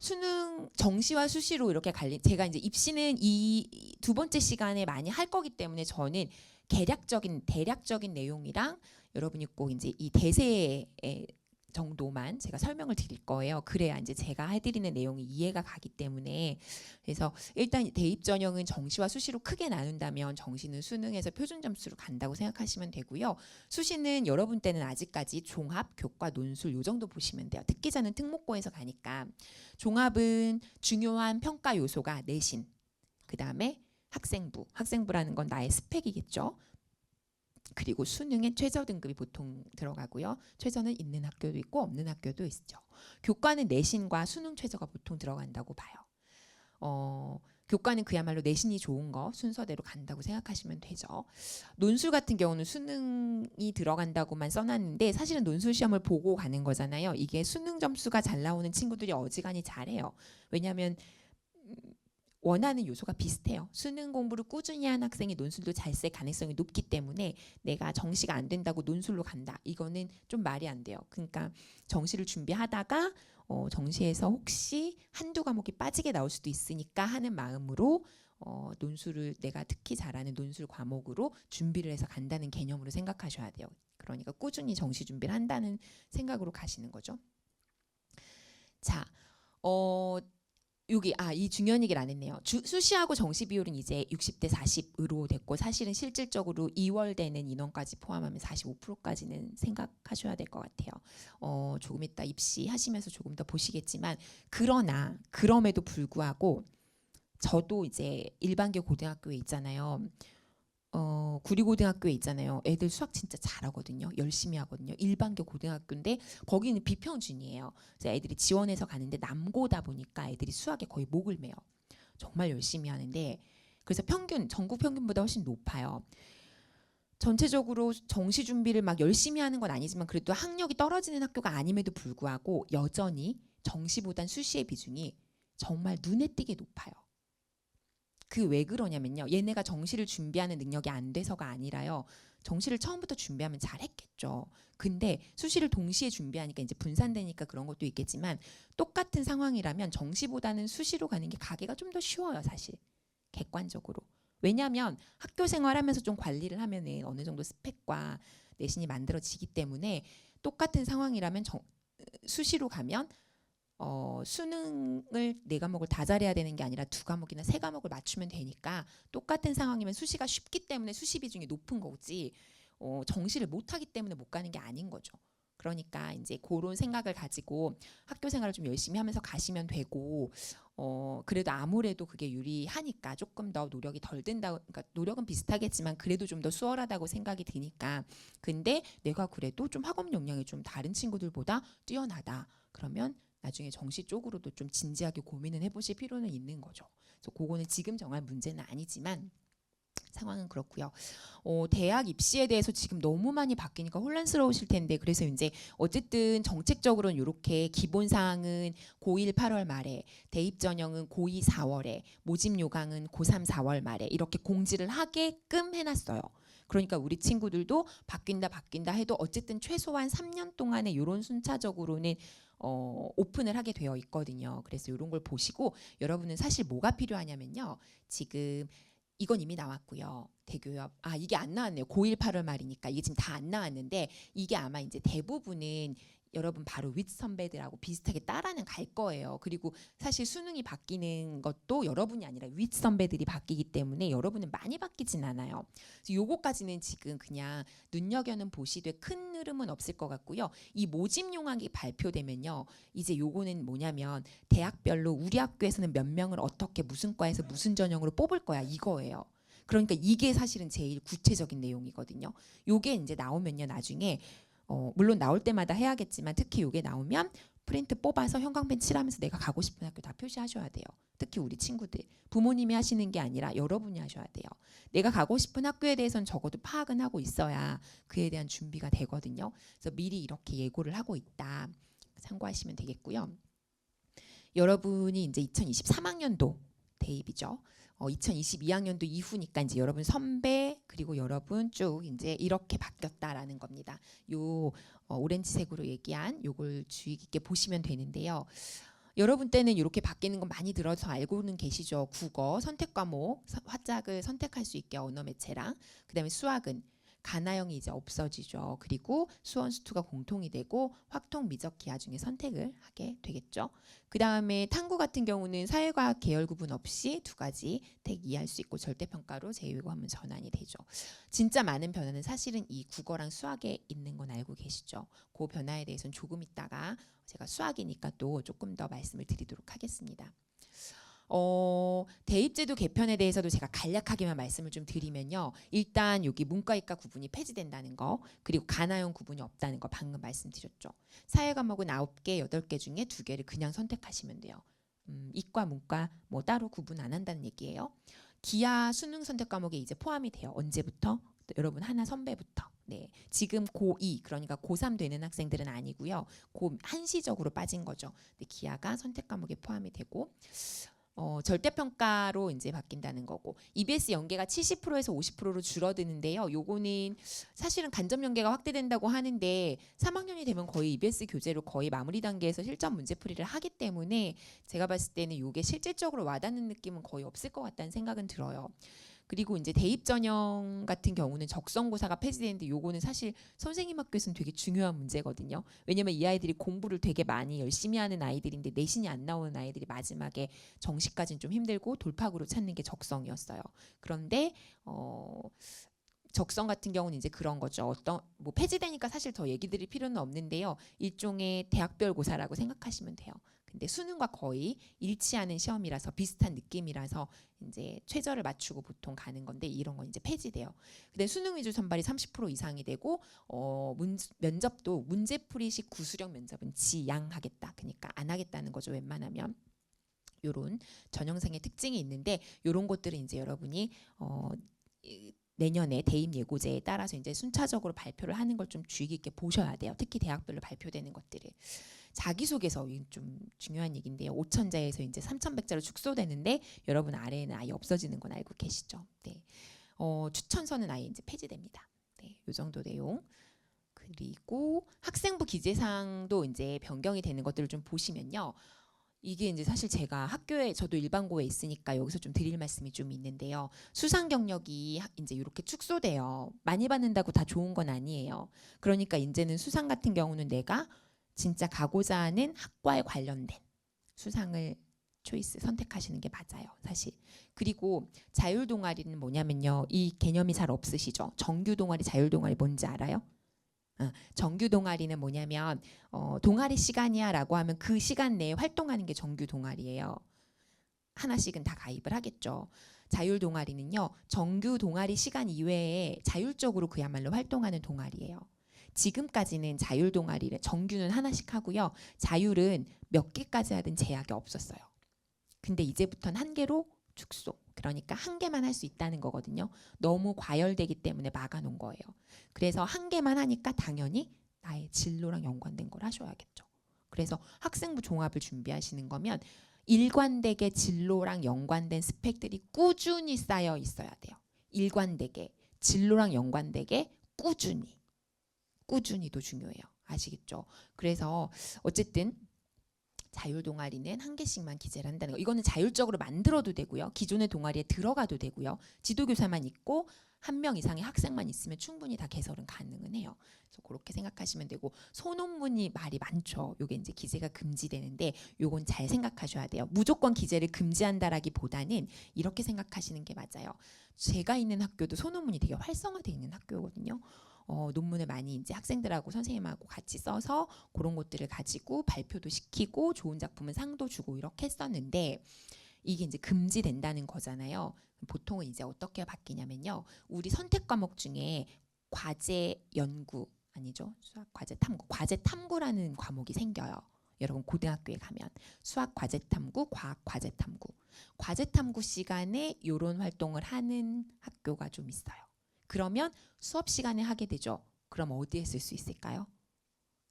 수능 정시와 수시로 이렇게 갈린 제가 이제 입시는 이 두 번째 시간에 많이 할 거기 때문에 저는 대략적인 내용이랑 여러분이 꼭 이제 이 대세 정도만 제가 설명을 드릴 거예요. 그래야 이제 제가 해드리는 내용이 이해가 가기 때문에. 그래서 일단 대입 전형은 정시와 수시로 크게 나눈다면 정시는 수능에서 표준 점수로 간다고 생각하시면 되고요. 수시는 여러분 때는 아직까지 종합, 교과, 논술 요 정도 보시면 돼요. 특기자는 특목고에서 가니까. 종합은 중요한 평가 요소가 내신, 그 다음에 학생부라는 건 나의 스펙이겠죠. 그리고 수능에 최저 등급이 보통 들어가고요. 최저는 있는 학교도 있고 없는 학교도 있죠. 교과는 내신과 수능 최저가 보통 들어간다고 봐요. 교과는 그야말로 내신이 좋은 거 순서대로 간다고 생각하시면 되죠. 논술 같은 경우는 수능이 들어간다고만 써놨는데 사실은 논술 시험을 보고 가는 거잖아요. 이게 수능 점수가 잘 나오는 친구들이 어지간히 잘해요. 왜냐하면 원하는 요소가 비슷해요. 수능 공부를 꾸준히 한 학생이 논술도 잘 쓸 가능성이 높기 때문에 내가 정시가 안 된다고 논술로 간다. 이거는 좀 말이 안 돼요. 그러니까 정시를 준비하다가 정시에서 혹시 한두 과목이 빠지게 나올 수도 있으니까 하는 마음으로 논술을 내가 특히 잘하는 논술 과목으로 준비를 해서 간다는 개념으로 생각하셔야 돼요. 그러니까 꾸준히 정시 준비를 한다는 생각으로 가시는 거죠. 자, 여기 이 중요한 얘기를 안 했네요. 수시하고 정시 비율은 이제 60대 40으로 됐고 사실은 실질적으로 2월 되는 인원까지 포함하면 45%까지는 생각하셔야 될 것 같아요. 조금 이따 입시하시면서 조금 더 보시겠지만 그럼에도 불구하고 저도 이제 일반계 고등학교에 있잖아요. 구리고등학교에 있잖아요. 애들 수학 진짜 잘하거든요. 열심히 하거든요. 일반계 고등학교인데 거기는 비평준이에요. 그래서 애들이 지원해서 가는데 남고다 보니까 애들이 수학에 거의 목을 매요. 정말 열심히 하는데 그래서 전국 평균보다 훨씬 높아요. 전체적으로 정시 준비를 막 열심히 하는 건 아니지만 그래도 학력이 떨어지는 학교가 아님에도 불구하고 여전히 정시보단 수시의 비중이 정말 눈에 띄게 높아요. 그 왜 그러냐면요. 얘네가 정시를 준비하는 능력이 안 돼서가 아니라요. 정시를 처음부터 준비하면 잘했겠죠. 근데 수시를 동시에 준비하니까 이제 분산되니까 그런 것도 있겠지만 똑같은 상황이라면 정시보다는 수시로 가는 게 가기가 좀 더 쉬워요. 사실 객관적으로. 왜냐하면 학교 생활하면서 좀 관리를 하면은 어느 정도 스펙과 내신이 만들어지기 때문에 똑같은 상황이라면 수시로 가면 수능을 네 과목을 다 잘해야 되는 게 아니라 두 과목이나 세 과목을 맞추면 되니까 똑같은 상황이면 수시가 쉽기 때문에 수시 비중이 높은 거지 정시를 못하기 때문에 못 가는 게 아닌 거죠. 그러니까 이제 그런 생각을 가지고 학교 생활을 좀 열심히 하면서 가시면 되고 그래도 아무래도 그게 유리하니까 조금 더 노력이 덜 든다. 그러니까 노력은 비슷하겠지만 그래도 좀 더 수월하다고 생각이 드니까. 근데 내가 그래도 좀 학업 역량이 좀 다른 친구들보다 뛰어나다. 그러면 나중에 정시 쪽으로도 좀 진지하게 고민을 해보실 필요는 있는 거죠. 그래서 그거는 지금 정할 문제는 아니지만 상황은 그렇고요. 대학 입시에 대해서 지금 너무 많이 바뀌니까 혼란스러우실 텐데 그래서 이제 어쨌든 정책적으로는 이렇게 기본 사항은 고1 8월 말에, 대입 전형은 고2 4월에, 모집 요강은 고3 4월 말에 이렇게 공지를 하게끔 해놨어요. 그러니까 우리 친구들도 바뀐다 해도 어쨌든 최소한 3년 동안에 이런 순차적으로는 오픈을 하게 되어 있거든요. 그래서 이런 걸 보시고 여러분은 사실 뭐가 필요하냐면요. 지금 이건 이미 나왔고요. 대교협. 이게 안 나왔네요. 고1 8월 말이니까 이게 지금 다 안 나왔는데 이게 아마 이제 대부분은 여러분 바로 윗 선배들하고 비슷하게 따라는 갈 거예요. 그리고 사실 수능이 바뀌는 것도 여러분이 아니라 윗 선배들이 바뀌기 때문에 여러분은 많이 바뀌진 않아요. 그래서 요거까지는 지금 그냥 눈여겨는 보시되 큰 흐름은 없을 것 같고요. 이 모집 용학이 발표되면요. 이제 요거는 뭐냐면 대학별로 우리 학교에서는 몇 명을 어떻게 무슨 과에서 무슨 전형으로 뽑을 거야 이거예요. 그러니까 이게 사실은 제일 구체적인 내용이거든요. 요게 이제 나오면요. 나중에 물론 나올 때마다 해야겠지만 특히 이게 나오면 프린트 뽑아서 형광펜 칠하면서 내가 가고 싶은 학교 다 표시하셔야 돼요. 특히 우리 친구들. 부모님이 하시는 게 아니라 여러분이 하셔야 돼요. 내가 가고 싶은 학교에 대해서는 적어도 파악은 하고 있어야 그에 대한 준비가 되거든요. 그래서 미리 이렇게 예고를 하고 있다. 참고하시면 되겠고요. 여러분이 이제 2023학년도 대입이죠. 2022학년도 이후니까 이제 여러분 선배 그리고 여러분 쭉 이제 이렇게 바뀌었다라는 겁니다. 요 오렌지색으로 얘기한 요걸 주의 깊게 보시면 되는데요. 여러분 때는 이렇게 바뀌는 건 많이 들어서 알고는 계시죠. 국어 선택 과목 화짝을 선택할 수 있게 언어 매체랑 그다음에 수학은 가나형이 이제 없어지죠. 그리고 수원 수투가 공통이 되고 확통 미적 기하 중에 선택을 하게 되겠죠. 그 다음에 탐구 같은 경우는 사회과학 계열 구분 없이 두 가지 택 이해할 수 있고 절대평가로 제2외국어하면 전환이 되죠. 진짜 많은 변화는 사실은 이 국어랑 수학에 있는 건 알고 계시죠. 그 변화에 대해서는 조금 있다가 제가 수학이니까 또 조금 더 말씀을 드리도록 하겠습니다. 대입제도 개편에 대해서도 제가 간략하게만 말씀을 좀 드리면요. 일단 여기 문과이과 구분이 폐지된다는 거 그리고 가나형 구분이 없다는 거 방금 말씀드렸죠. 사회 과목은 9개, 8개 중에 2개를 그냥 선택하시면 돼요. 이과, 문과 뭐 따로 구분 안 한다는 얘기예요. 기하 수능 선택 과목에 이제 포함이 돼요. 언제부터? 여러분 하나 선배부터. 네, 지금 고2 그러니까 고3 되는 학생들은 아니고요. 한시적으로 빠진 거죠. 근데 기하가 선택 과목에 포함이 되고 절대평가로 이제 바뀐다는 거고 EBS 연계가 70%에서 50%로 줄어드는데요. 요거는 사실은 간접 연계가 확대된다고 하는데 3학년이 되면 거의 EBS 교재로 거의 마무리 단계에서 실전 문제풀이를 하기 때문에 제가 봤을 때는 요게 실질적으로 와닿는 느낌은 거의 없을 것 같다는 생각은 들어요. 그리고 이제 대입 전형 같은 경우는 적성고사가 폐지되는데 요거는 사실 선생님 학교에서는 되게 중요한 문제거든요. 왜냐면 이 아이들이 공부를 되게 많이 열심히 하는 아이들인데 내신이 안 나오는 아이들이 마지막에 정시까지는 좀 힘들고 돌파구로 찾는 게 적성이었어요. 그런데 적성 같은 경우는 이제 그런 거죠. 어떤 뭐 폐지되니까 사실 더 얘기 드릴 필요는 없는데요. 일종의 대학별 고사라고 생각하시면 돼요. 근데 수능과 거의 일치하는 시험이라서 비슷한 느낌이라서 이제 최저를 맞추고 보통 가는 건데 이런 건 이제 폐지돼요. 근데 수능 위주 선발이 30% 이상이 되고 면접도 문제풀이식 구수령 면접은 지양하겠다. 그러니까 안 하겠다는 거죠. 웬만하면. 요런 전형생의 특징이 있는데 요런 것들은 이제 여러분이 내년에 대입 예고제에 따라서 이제 순차적으로 발표를 하는 걸 좀 주의 깊게 보셔야 돼요. 특히 대학별로 발표되는 것들을. 자기소개서 좀 중요한 얘기인데요. 5,000자에서 이제 3,100자로 축소되는데 여러분 아래에는 아예 없어지는 건 알고 계시죠? 네. 추천서는 아예 이제 폐지됩니다. 네, 요 정도 내용. 그리고 학생부 기재사항도 이제 변경이 되는 것들을 좀 보시면요. 이게 이제 사실 제가 학교에 저도 일반고에 있으니까 여기서 좀 드릴 말씀이 좀 있는데요. 수상 경력이 이제 이렇게 축소돼요. 많이 받는다고 다 좋은 건 아니에요. 그러니까 이제는 수상 같은 경우는 내가 진짜 가고자 하는 학과에 관련된 수상을 초이스 선택하시는 게 맞아요, 사실. 그리고 자율 동아리는 뭐냐면요. 이 개념이 잘 없으시죠? 정규 동아리, 자율 동아리 뭔지 알아요? 정규 동아리는 뭐냐면 동아리 시간이야 라고 하면 그 시간 내에 활동하는 게 정규 동아리예요. 하나씩은 다 가입을 하겠죠. 자율 동아리는요. 정규 동아리 시간 이외에 자율적으로 그야말로 활동하는 동아리예요. 지금까지는 자율 동아리를 정규는 하나씩 하고요. 자율은 몇 개까지 하든 제약이 없었어요. 근데 이제부터는 한 개로 축소. 그러니까 한 개만 할 수 있다는 거거든요. 너무 과열되기 때문에 막아놓은 거예요. 그래서 한 개만 하니까 당연히 나의 진로랑 연관된 걸 하셔야겠죠. 그래서 학생부 종합을 준비하시는 거면 일관되게 진로랑 연관된 스펙들이 꾸준히 쌓여 있어야 돼요. 일관되게 진로랑 연관되게 꾸준히도 중요해요. 아시겠죠? 그래서 어쨌든 자율 동아리는 한 개씩만 기재를 한다는 거. 이거는 자율적으로 만들어도 되고요. 기존의 동아리에 들어가도 되고요. 지도교사만 있고 한 명 이상의 학생만 있으면 충분히 다 개설은 가능은 해요. 그래서 그렇게 생각하시면 되고 소논문이 말이 많죠. 요게 이제 기재가 금지되는데 요건 잘 생각하셔야 돼요. 무조건 기재를 금지한다라기보다는 이렇게 생각하시는 게 맞아요. 제가 있는 학교도 소논문이 되게 활성화되어 있는 학교거든요. 논문을 많이 이제 학생들하고 선생님하고 같이 써서 그런 것들을 가지고 발표도 시키고 좋은 작품은 상도 주고 이렇게 했었는데 이게 이제 금지된다는 거잖아요. 보통은 이제 어떻게 바뀌냐면요. 우리 선택 과목 중에 과제 연구 아니죠. 수학 과제 탐구. 과제 탐구라는 과목이 생겨요. 여러분 고등학교에 가면 수학 과제 탐구, 과학 과제 탐구. 과제 탐구 시간에 이런 활동을 하는 학교가 좀 있어요. 그러면 수업 시간에 하게 되죠. 그럼 어디에 쓸 수 있을까요?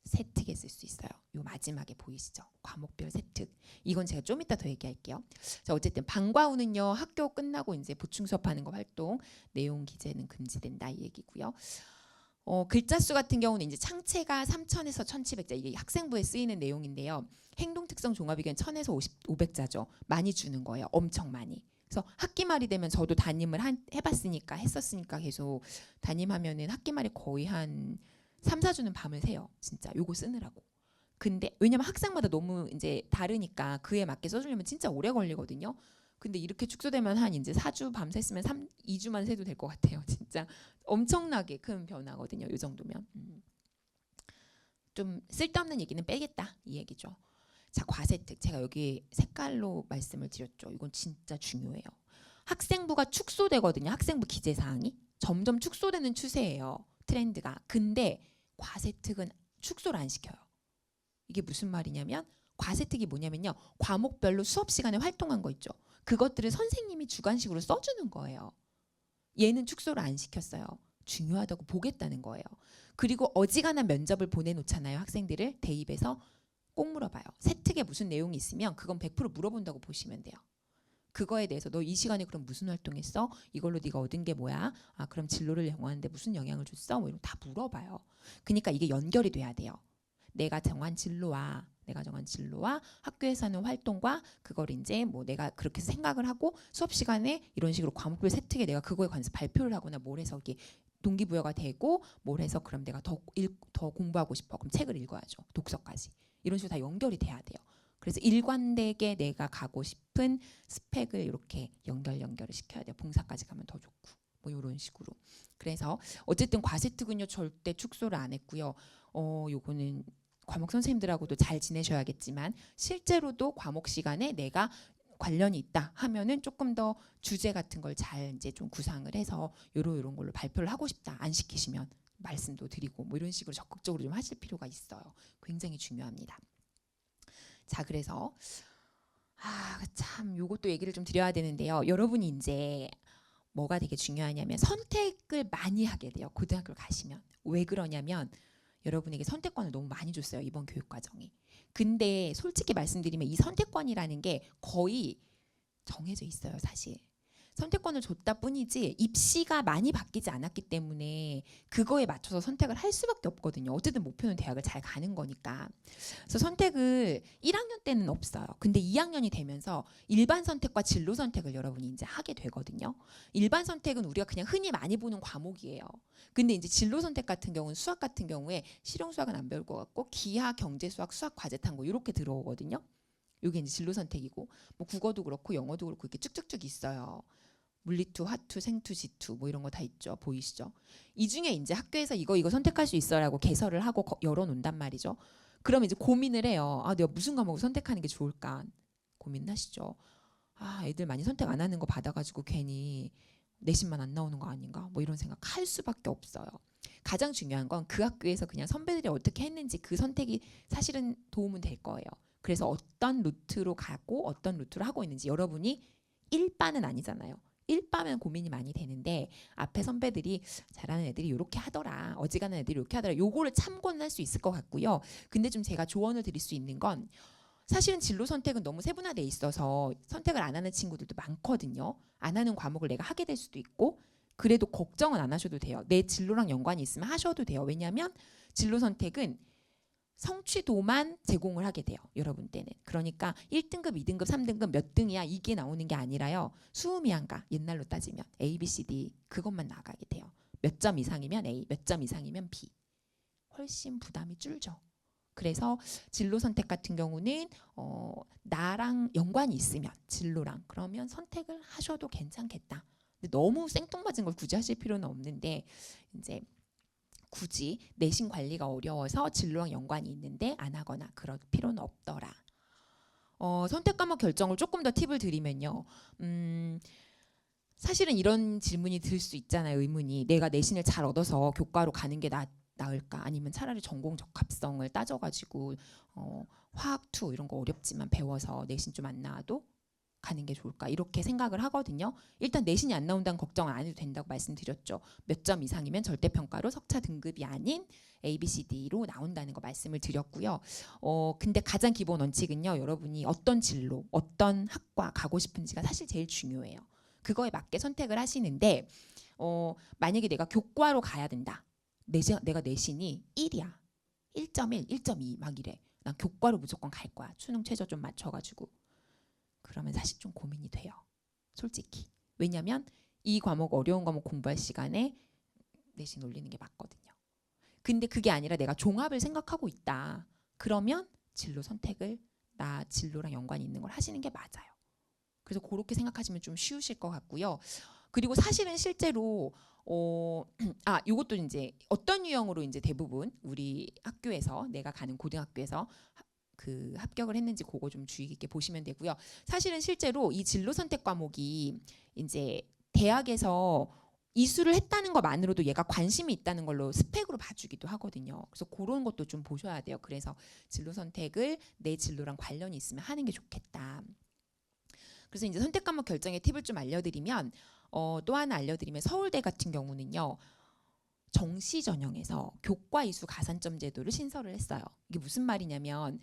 세특에 쓸 수 있어요. 요 마지막에 보이시죠? 과목별 세특. 이건 제가 좀 이따 더 얘기할게요. 자, 어쨌든 방과 후는요. 학교 끝나고 이제 보충 수업하는 거 활동 내용 기재는 금지된다 이 얘기고요. 글자 수 같은 경우는 이제 창체가 3,000에서 1,700자 이게 학생부에 쓰이는 내용인데요. 행동 특성 종합이견 1,000에서 500자죠. 많이 주는 거예요. 엄청 많이. 그래서 학기 말이 되면 저도 담임을 해봤으니까 했었으니까 계속 담임하면은 학기 말에 거의 한 3, 4주는 밤을 새요. 진짜 요거 쓰느라고. 근데 왜냐면 학생마다 너무 이제 다르니까 그에 맞게 써주려면 진짜 오래 걸리거든요. 근데 이렇게 축소되면 한 이제 4주 밤 샜으면 2주만 새도 될 것 같아요. 진짜 엄청나게 큰 변화거든요. 이 정도면. 좀 쓸데없는 얘기는 빼겠다 이 얘기죠. 자, 과세특. 제가 여기 색깔로 말씀을 드렸죠. 이건 진짜 중요해요. 학생부가 축소되거든요. 학생부 기재사항이. 점점 축소되는 추세예요. 트렌드가. 근데 과세특은 축소를 안 시켜요. 이게 무슨 말이냐면 과세특이 뭐냐면요. 과목별로 수업 시간에 활동한 거 있죠. 그것들을 선생님이 주관식으로 써주는 거예요. 얘는 축소를 안 시켰어요. 중요하다고 보겠다는 거예요. 그리고 어지간한 면접을 보내놓잖아요. 학생들을 대입해서 꼭 물어봐요. 세특에 무슨 내용이 있으면 그건 100% 물어본다고 보시면 돼요. 그거에 대해서 너 이 시간에 그럼 무슨 활동했어? 이걸로 네가 얻은 게 뭐야? 아 그럼 진로를 정하는데 무슨 영향을 줬어? 뭐 이런 다 물어봐요. 그러니까 이게 연결이 돼야 돼요. 내가 정한 진로와 학교에서 하는 활동과 그걸 이제 뭐 내가 그렇게 생각을 하고 수업 시간에 이런 식으로 과목별 세특에 내가 그거에 관해서 발표를 하거나 뭘 해서 이게 동기부여가 되고 뭘 해서 그럼 내가 더 공부하고 싶어. 그럼 책을 읽어야죠. 독서까지. 이런 식으로 다 연결이 돼야 돼요. 그래서 일관되게 내가 가고 싶은 스펙을 이렇게 연결을 시켜야 돼요. 봉사까지 가면 더 좋고 뭐 이런 식으로. 그래서 어쨌든 과세특은요 절대 축소를 안 했고요. 요거는 과목 선생님들하고도 잘 지내셔야겠지만 실제로도 과목 시간에 내가 관련이 있다 하면은 조금 더 주제 같은 걸 잘 이제 좀 구상을 해서 요런 걸로 발표를 하고 싶다 안 시키시면 말씀도 드리고 뭐 이런 식으로 적극적으로 좀 하실 필요가 있어요. 굉장히 중요합니다. 자, 그래서 참 요것도 얘기를 좀 드려야 되는데요. 여러분이 이제 뭐가 되게 중요하냐면 선택을 많이 하게 돼요. 고등학교를 가시면. 왜 그러냐면 여러분에게 선택권을 너무 많이 줬어요. 이번 교육과정이. 근데 솔직히 말씀드리면 이 선택권이라는 게 거의 정해져 있어요. 사실. 선택권을 줬다 뿐이지 입시가 많이 바뀌지 않았기 때문에 그거에 맞춰서 선택을 할 수밖에 없거든요. 어쨌든 목표는 대학을 잘 가는 거니까. 그래서 선택을 1학년 때는 없어요. 근데 2학년이 되면서 일반 선택과 진로 선택을 여러분이 이제 하게 되거든요. 일반 선택은 우리가 그냥 흔히 많이 보는 과목이에요. 근데 이제 진로 선택 같은 경우는 수학 같은 경우에 실용 수학은 안 배울 것 같고 기하, 경제 수학, 수학 과제 탐구 이렇게 들어오거든요. 이게 이제 진로 선택이고 뭐 국어도 그렇고 영어도 그렇고 이렇게 쭉쭉쭉 있어요. 물리투, 화투, 생투, 지투 뭐 이런 거 다 있죠. 보이시죠? 이 중에 이제 학교에서 이거 선택할 수 있어라고 개설을 하고 열어놓는단 말이죠. 그러면 이제 고민을 해요. 아, 내가 무슨 과목을 선택하는 게 좋을까? 고민하시죠. 아, 애들 많이 선택 안 하는 거 받아가지고 괜히 내신만 안 나오는 거 아닌가? 뭐 이런 생각 할 수밖에 없어요. 가장 중요한 건 그 학교에서 그냥 선배들이 어떻게 했는지 그 선택이 사실은 도움은 될 거예요. 그래서 어떤 루트로 가고 어떤 루트로 하고 있는지 여러분이 1바는 아니잖아요. 1바면 고민이 많이 되는데 앞에 선배들이 잘하는 애들이 이렇게 하더라. 어지간한 애들이 이렇게 하더라. 요거를 참고는 할 수 있을 것 같고요. 근데 좀 제가 조언을 드릴 수 있는 건 사실은 진로 선택은 너무 세분화돼 있어서 선택을 안 하는 친구들도 많거든요. 안 하는 과목을 내가 하게 될 수도 있고 그래도 걱정은 안 하셔도 돼요. 내 진로랑 연관이 있으면 하셔도 돼요. 왜냐하면 진로 선택은 성취도만 제공을 하게 돼요. 여러분 때는. 그러니까 1등급, 2등급, 3등급 몇 등이야 이게 나오는 게 아니라요. 수음이한가 옛날로 따지면 A, B, C, D 그것만 나가게 돼요. 몇 점 이상이면 A, 몇 점 이상이면 B. 훨씬 부담이 줄죠. 그래서 진로 선택 같은 경우는 나랑 연관이 있으면 진로랑 그러면 선택을 하셔도 괜찮겠다. 근데 너무 생뚱맞은 걸 굳이 하실 필요는 없는데 이제 굳이 내신 관리가 어려워서 진로랑 연관이 있는데 안 하거나 그럴 필요는 없더라. 선택 과목 결정을 조금 더 팁을 드리면요. 사실은 이런 질문이 들 수 있잖아요. 의문이. 내가 내신을 잘 얻어서 교과로 가는 게 나을까? 아니면 차라리 전공 적합성을 따져가지고 화학, 투 이런 거 어렵지만 배워서 내신 좀 안 나와도 가는 게 좋을까? 이렇게 생각을 하거든요. 일단 내신이 안 나온다는 걱정 안 해도 된다고 말씀드렸죠. 몇 점 이상이면 절대평가로 석차 등급이 아닌 A, B, C, D로 나온다는 거 말씀을 드렸고요. 근데 가장 기본 원칙은요. 여러분이 어떤 진로, 어떤 학과 가고 싶은지가 사실 제일 중요해요. 그거에 맞게 선택을 하시는데 만약에 내가 교과로 가야 된다. 내가 내신이 1이야. 1.1, 1.2 막 이래. 난 교과로 무조건 갈 거야. 수능 최저 좀 맞춰가지고. 그러면 사실 좀 고민이 돼요. 솔직히. 왜냐면 이 과목 어려운 과목 공부할 시간에 내신 올리는 게 맞거든요. 근데 그게 아니라 내가 종합을 생각하고 있다. 그러면 진로 선택을 나 진로랑 연관이 있는 걸 하시는 게 맞아요. 그래서 그렇게 생각하시면 좀 쉬우실 것 같고요. 그리고 사실은 실제로 이것도 이제 어떤 유형으로 이제 대부분 우리 학교에서 내가 가는 고등학교에서 그 합격을 했는지 그거 좀 주의 깊게 보시면 되고요. 사실은 실제로 이 진로 선택 과목이 이제 대학에서 이수를 했다는 것만으로도 얘가 관심이 있다는 걸로 스펙으로 봐주기도 하거든요. 그래서 그런 것도 좀 보셔야 돼요. 그래서 진로 선택을 내 진로랑 관련이 있으면 하는 게 좋겠다. 그래서 이제 선택 과목 결정의 팁을 좀 알려드리면 또 하나 알려드리면 서울대 같은 경우는요. 정시 전형에서 교과 이수 가산점 제도를 신설을 했어요. 이게 무슨 말이냐면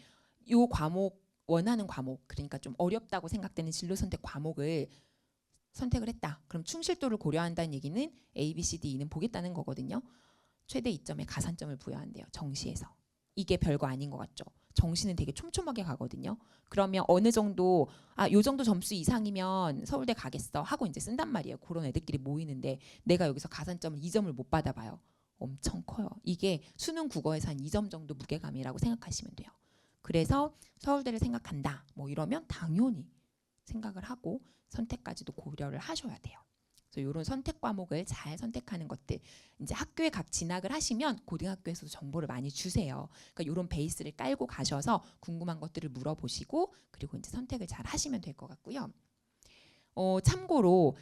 요 과목 원하는 과목 그러니까 좀 어렵다고 생각되는 진로 선택 과목을 선택을 했다. 그럼 충실도를 고려한다는 얘기는 A, B, C, D는 보겠다는 거거든요. 최대 2점의 가산점을 부여한대요. 정시에서. 이게 별거 아닌 것 같죠. 정시는 되게 촘촘하게 가거든요. 그러면 어느 정도 요 정도 점수 이상이면 서울대 가겠어 하고 이제 쓴단 말이에요. 그런 애들끼리 모이는데 내가 여기서 가산점을 2점을 못 받아봐요. 엄청 커요. 이게 수능 국어에서 한 2점 정도 무게감이라고 생각하시면 돼요. 그래서 서울대를 생각한다. 뭐 이러면 당연히 생각을 하고 선택까지도 고려를 하셔야 돼요. 그래서 이런 선택 과목을 잘 선택하는 것들 이제 학교에 각 진학을 하시면 고등학교에서도 정보를 많이 주세요. 그러니까 이런 베이스를 깔고 가셔서 궁금한 것들을 물어보시고 그리고 이제 선택을 잘 하시면 될 것 같고요. 참고로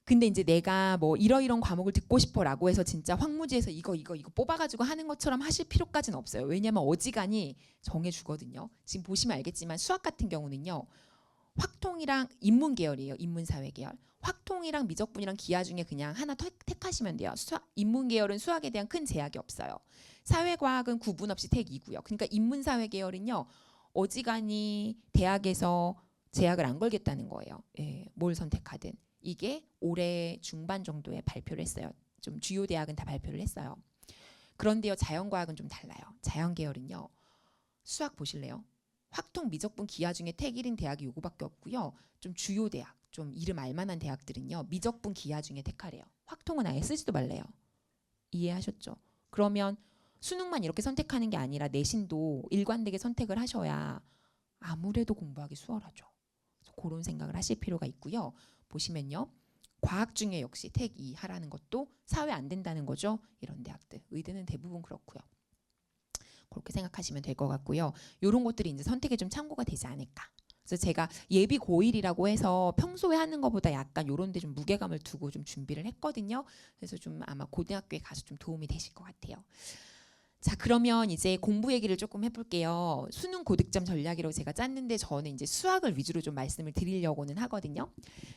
근데 이제 내가 뭐 이러이런 과목을 듣고 싶어라고 해서 진짜 황무지에서 이거 뽑아가지고 하는 것처럼 하실 필요까지는 없어요. 왜냐하면 어지간히 정해주거든요. 지금 보시면 알겠지만 수학 같은 경우는요. 확통이랑 인문 계열이에요. 인문사회 계열. 확통이랑 미적분이랑 기하 중에 그냥 하나 택하시면 돼요. 인문 계열은 수학에 대한 큰 제약이 없어요. 사회과학은 구분 없이 택 2고요. 그러니까 인문사회 계열은요. 어지간히 대학에서 제약을 안 걸겠다는 거예요. 뭘 선택하든. 이게 올해 중반 정도에 발표를 했어요. 좀 주요 대학은 다 발표를 했어요. 그런데요, 자연과학은 좀 달라요. 자연계열은요, 수학 보실래요? 확통, 미적분, 기하 중에 택 1인 대학이 요거밖에 없고요. 좀 주요 대학, 좀 이름 알만한 대학들은요, 미적분, 기하 중에 택하래요. 확통은 아예 쓰지도 말래요. 이해하셨죠? 그러면 수능만 이렇게 선택하는 게 아니라 내신도 일관되게 선택을 하셔야 아무래도 공부하기 수월하죠. 그래서 그런 생각을 하실 필요가 있고요. 보시면요. 과학 중에 역시 택 2 하라는 것도 사회 안 된다는 거죠. 이런 대학들. 의대는 대부분 그렇고요. 그렇게 생각하시면 될 것 같고요. 이런 것들이 이제 선택에 좀 참고가 되지 않을까. 그래서 제가 예비 고1이라고 해서 평소에 하는 것보다 약간 이런 데 좀 무게감을 두고 좀 준비를 했거든요. 그래서 좀 아마 고등학교에 가서 좀 도움이 되실 것 같아요. 자, 그러면 이제 공부 얘기를 조금 해볼게요. 수능 고득점 전략이라고 제가 짰는데 저는 이제 수학을 위주로 좀 말씀을 드리려고는 하거든요.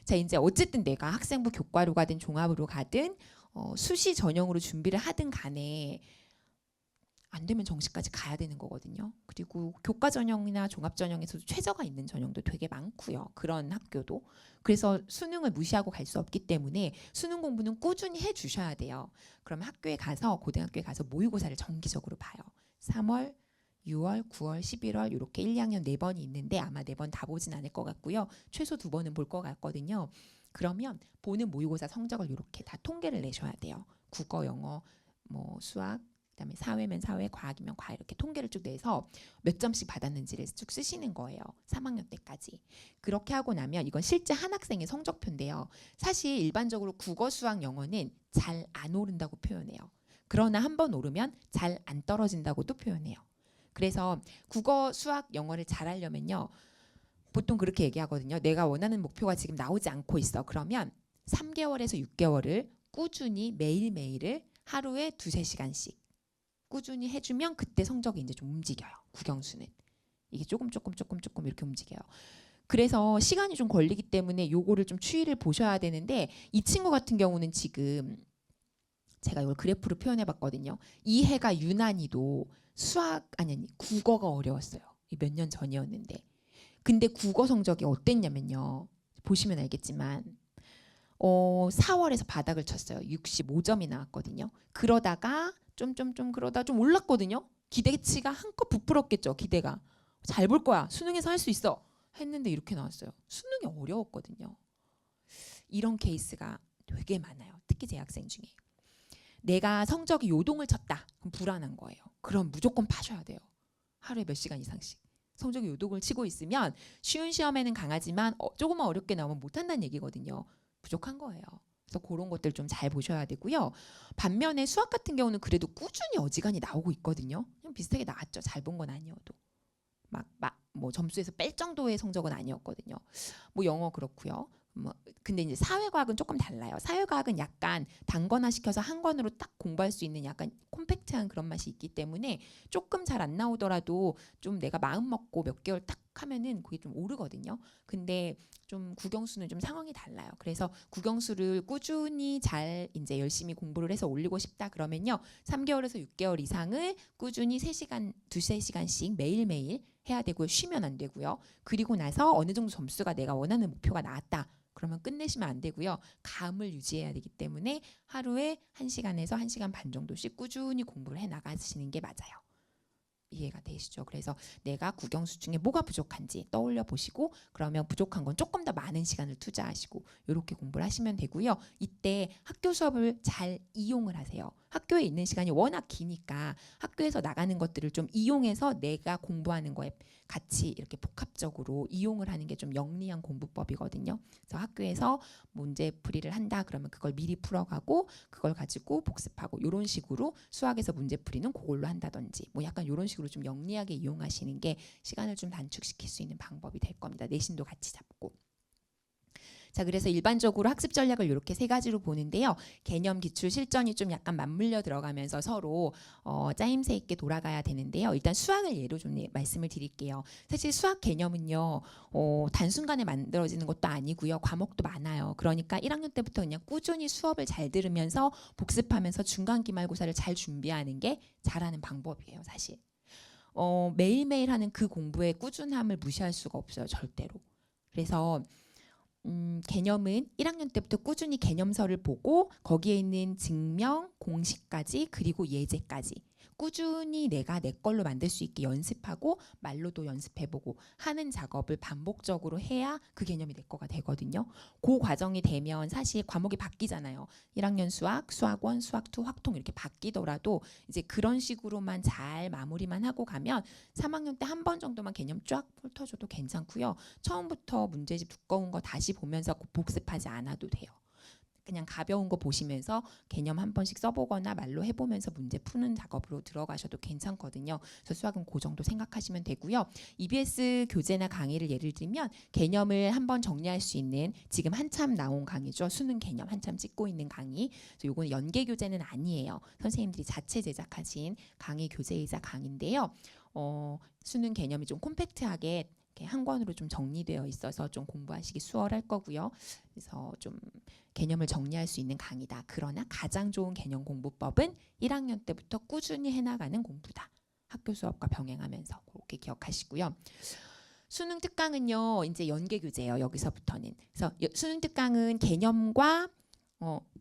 자, 이제 어쨌든 내가 학생부 교과로 가든 종합으로 가든 수시 전형으로 준비를 하든 간에 안 되면 정시까지 가야 되는 거거든요. 그리고 교과 전형이나 종합 전형에서도 최저가 있는 전형도 되게 많고요. 그런 학교도. 그래서 수능을 무시하고 갈 수 없기 때문에 수능 공부는 꾸준히 해 주셔야 돼요. 그러면 학교에 가서 고등학교에 가서 모의고사를 정기적으로 봐요. 3월, 6월, 9월, 11월 이렇게 1, 2학년 4번이 있는데 아마 4번 다 보진 않을 것 같고요. 최소 2번은 볼 것 같거든요. 그러면 보는 모의고사 성적을 이렇게 다 통계를 내셔야 돼요. 국어, 영어, 뭐 수학, 그다음에 사회면 사회, 과학이면 과학 이렇게 통계를 쭉 내서 몇 점씩 받았는지를 쭉 쓰시는 거예요. 3학년 때까지. 그렇게 하고 나면 이건 실제 한 학생의 성적표인데요. 사실 일반적으로 국어, 수학, 영어는 잘 안 오른다고 표현해요. 그러나 한번 오르면 잘 안 떨어진다고도 표현해요. 그래서 국어, 수학, 영어를 잘하려면요. 보통 그렇게 얘기하거든요. 내가 원하는 목표가 지금 나오지 않고 있어. 그러면 3개월에서 6개월을 꾸준히 매일매일을 하루에 2-3시간씩 꾸준히 해주면 그때 성적이 이제 좀 움직여요. 국영수는. 이게 조금 이렇게 움직여요. 그래서 시간이 좀 걸리기 때문에 요거를 좀 추이를 보셔야 되는데 이 친구 같은 경우는 지금 제가 이걸 그래프로 표현해 봤거든요. 이 해가 유난히도 수학 아니 국어가 어려웠어요. 몇 년 전이었는데. 근데 국어 성적이 어땠냐면요. 보시면 알겠지만 4월에서 바닥을 쳤어요. 65점이 나왔거든요. 그러다가 좀 그러다 좀 올랐거든요. 기대치가 한껏 부풀었겠죠. 기대가. 잘 볼 거야. 수능에서 할 수 있어. 했는데 이렇게 나왔어요. 수능이 어려웠거든요. 이런 케이스가 되게 많아요. 특히 재학생 중에. 내가 성적이 요동을 쳤다. 그럼 불안한 거예요. 그럼 무조건 파셔야 돼요. 하루에 몇 시간 이상씩. 성적이 요동을 치고 있으면 쉬운 시험에는 강하지만 조금만 어렵게 나오면 못한다는 얘기거든요. 부족한 거예요. 그래서 그런 것들 좀 잘 보셔야 되고요. 반면에 수학 같은 경우는 그래도 꾸준히 어지간히 나오고 있거든요. 그냥 비슷하게 나왔죠. 잘 본 건 아니어도. 뭐 점수에서 뺄 정도의 성적은 아니었거든요. 뭐 영어 그렇고요. 뭐 근데 이제 사회과학은 조금 달라요. 사회과학은 약간 단권화 시켜서 한 권으로 딱 공부할 수 있는 약간 콤팩트한 그런 맛이 있기 때문에 조금 잘 안 나오더라도 좀 내가 마음 먹고 몇 개월 딱 하면은 그게 좀 오르거든요. 근데 좀 국영수는 좀 상황이 달라요. 그래서 국영수를 꾸준히 잘 이제 열심히 공부를 해서 올리고 싶다 그러면요. 3개월에서 6개월 이상을 꾸준히 3시간, 2-3시간씩 매일매일 해야 되고요. 쉬면 안 되고요. 그리고 나서 어느 정도 점수가 내가 원하는 목표가 나왔다. 그러면 끝내시면 안 되고요. 감을 유지해야 되기 때문에 하루에 1시간에서 1시간 반 정도씩 꾸준히 공부를 해 나가시는 게 맞아요. 이해가 되시죠? 그래서 내가 국영수 중에 뭐가 부족한지 떠올려 보시고 그러면 부족한 건 조금 더 많은 시간을 투자하시고 이렇게 공부를 하시면 되고요. 이때 학교 수업을 잘 이용을 하세요. 학교에 있는 시간이 워낙 기니까 학교에서 나가는 것들을 좀 이용해서 내가 공부하는 거에 같이 이렇게 복합적으로 이용을 하는 게 좀 영리한 공부법이거든요. 그래서 학교에서 문제풀이를 한다 그러면 그걸 미리 풀어가고 그걸 가지고 복습하고 이런 식으로 수학에서 문제풀이는 그걸로 한다든지 뭐 약간 이런 식으로 좀 영리하게 이용하시는 게 시간을 좀 단축시킬 수 있는 방법이 될 겁니다. 내신도 같이 잡고. 자, 그래서 일반적으로 학습 전략을 이렇게 3가지로 보는데요. 개념, 기출, 실전이 좀 약간 맞물려 들어가면서 서로 짜임새 있게 돌아가야 되는데요. 일단 수학을 예로 좀 말씀을 드릴게요. 사실 수학 개념은요. 단순간에 만들어지는 것도 아니고요. 과목도 많아요. 그러니까 1학년 때부터 그냥 꾸준히 수업을 잘 들으면서 복습하면서 중간 기말고사를 잘 준비하는 게 잘하는 방법이에요. 사실. 매일매일 하는 그 공부의 꾸준함을 무시할 수가 없어요. 절대로. 그래서 개념은 1학년 때부터 꾸준히 개념서를 보고 거기에 있는 증명, 공식까지 그리고 예제까지 꾸준히 내가 내 걸로 만들 수 있게 연습하고 말로도 연습해보고 하는 작업을 반복적으로 해야 그 개념이 내 거가 되거든요. 그 과정이 되면 사실 과목이 바뀌잖아요. 1학년 수학, 수학 1, 수학 2, 확통 이렇게 바뀌더라도 이제 그런 식으로만 잘 마무리만 하고 가면 3학년 때 한 번 정도만 개념 쫙 훑어줘도 괜찮고요. 처음부터 문제집 두꺼운 거 다시 보면서 복습하지 않아도 돼요. 그냥 가벼운 거 보시면서 개념 한 번씩 써보거나 말로 해보면서 문제 푸는 작업으로 들어가셔도 괜찮거든요. 그래서 수학은 그 정도 생각하시면 되고요. EBS 교재나 강의를 예를 들면 개념을 한번 정리할 수 있는 지금 한참 나온 강의죠. 수능 개념 한참 찍고 있는 강의. 그래서 요거는 연계 교재는 아니에요. 선생님들이 자체 제작하신 강의 교재이자 강의인데요. 수능 개념이 좀 콤팩트하게 이렇게 한 권으로 좀 정리되어 있어서 좀 공부하시기 수월할 거고요. 그래서 좀 개념을 정리할 수 있는 강의다. 그러나 가장 좋은 개념 공부법은 1학년 때부터 꾸준히 해나가는 공부다. 학교 수업과 병행하면서 그렇게 기억하시고요. 수능 특강은요, 이제 연계 교재예요. 여기서부터는. 그래서 수능 특강은 개념과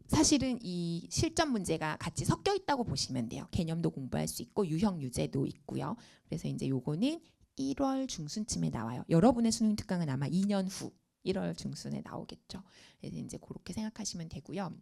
사실은 이 실전 문제가 같이 섞여 있다고 보시면 돼요. 개념도 공부할 수 있고 유형 유제도 있고요. 그래서 이제 요거는 1월 중순쯤에 나와요. 여러분의 수능 특강은 아마 2년 후 1월 중순에 나오겠죠. 그래서 이제 그렇게 생각하시면 되고요.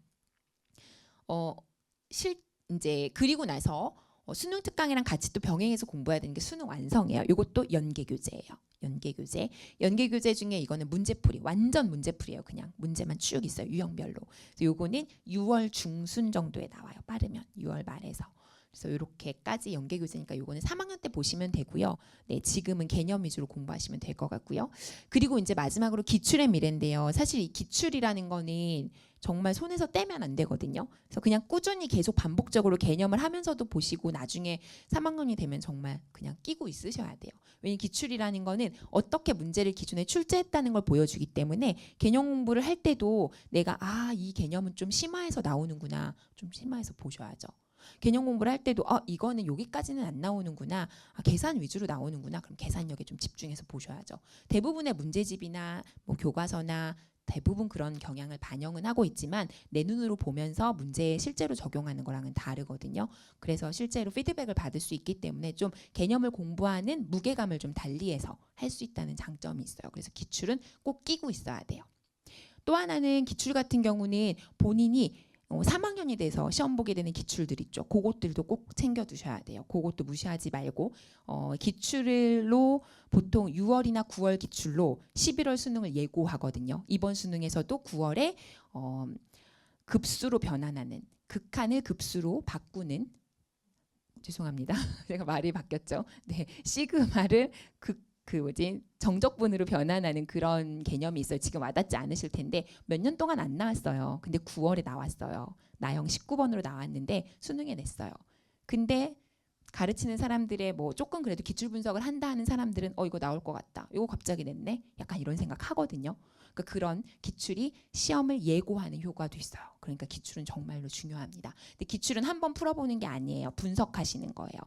이제 그리고 나서 수능 특강이랑 같이 또 병행해서 공부해야 되는 게 수능 완성이에요. 이것도 연계 교재예요. 연계 교재. 연계 교재 중에 이거는 문제풀이, 완전 문제풀이에요. 그냥 문제만 쭉 있어요. 유형별로. 그래서 요거는 6월 중순 정도에 나와요. 빠르면 6월 말에서. 그래서 이렇게까지 연계 교재니까 요거는 3학년 때 보시면 되고요. 네, 지금은 개념 위주로 공부하시면 될 것 같고요. 그리고 이제 마지막으로 기출의 미래인데요. 사실 이 기출이라는 거는 정말 손에서 떼면 안 되거든요. 그래서 그냥 꾸준히 계속 반복적으로 개념을 하면서도 보시고 나중에 3학년이 되면 정말 그냥 끼고 있으셔야 돼요. 왜냐하면 기출이라는 거는 어떻게 문제를 기준에 출제했다는 걸 보여주기 때문에 개념 공부를 할 때도 내가 이 개념은 좀 심화해서 나오는구나. 좀 심화해서 보셔야죠. 개념 공부를 할 때도 이거는 여기까지는 안 나오는구나. 계산 위주로 나오는구나. 그럼 계산력에 좀 집중해서 보셔야죠. 대부분의 문제집이나 뭐 교과서나 대부분 그런 경향을 반영은 하고 있지만 내 눈으로 보면서 문제에 실제로 적용하는 거랑은 다르거든요. 그래서 실제로 피드백을 받을 수 있기 때문에 좀 개념을 공부하는 무게감을 좀 달리해서 할 수 있다는 장점이 있어요. 그래서 기출은 꼭 끼고 있어야 돼요. 또 하나는 기출 같은 경우는 본인이 3학년이 돼서 시험 보게 되는 기출들 있죠. 그것들도 꼭 챙겨두셔야 돼요. 그것도 무시하지 말고 기출로 보통 6월이나 9월 기출로 11월 수능을 예고하거든요. 이번 수능에서도 9월에 급수로 변환하는, 극한을 급수로 바꾸는, 죄송합니다. 제가 말이 바뀌었죠. 네, 시그마를 정적분으로 변환하는 그런 개념이 있어요. 지금 와닿지 않으실 텐데 몇 년 동안 안 나왔어요. 근데 9월에 나왔어요. 나형 19번으로 나왔는데 수능에 냈어요. 근데 가르치는 사람들의 뭐 조금 그래도 기출 분석을 한다 하는 사람들은 이거 나올 것 같다. 이거 갑자기 냈네. 약간 이런 생각 하거든요. 그러니까 그런 기출이 시험을 예고하는 효과도 있어요. 그러니까 기출은 정말로 중요합니다. 근데 기출은 한번 풀어보는 게 아니에요. 분석하시는 거예요.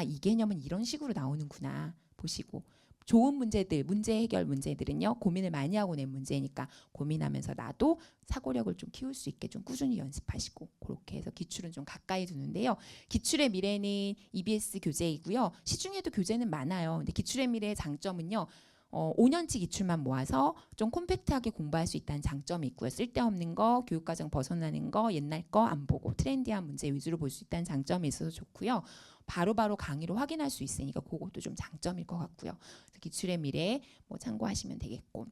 이 개념은 이런 식으로 나오는구나 보시고. 좋은 문제들, 문제 해결 문제들은요. 고민을 많이 하고 낸 문제니까 고민하면서 나도 사고력을 좀 키울 수 있게 좀 꾸준히 연습하시고 그렇게 해서 기출은 좀 가까이 두는데요. 기출의 미래는 EBS 교재이고요. 시중에도 교재는 많아요. 근데 기출의 미래의 장점은요. 5년치 기출만 모아서 좀 콤팩트하게 공부할 수 있다는 장점이 있고요. 쓸데없는 거, 교육과정 벗어나는 거, 옛날 거 안 보고 트렌디한 문제 위주로 볼 수 있다는 장점이 있어서 좋고요. 바로바로 강의로 확인할 수 있으니까 그것도 좀 장점일 것 같고요. 기출의 미래 뭐 참고하시면 되겠고.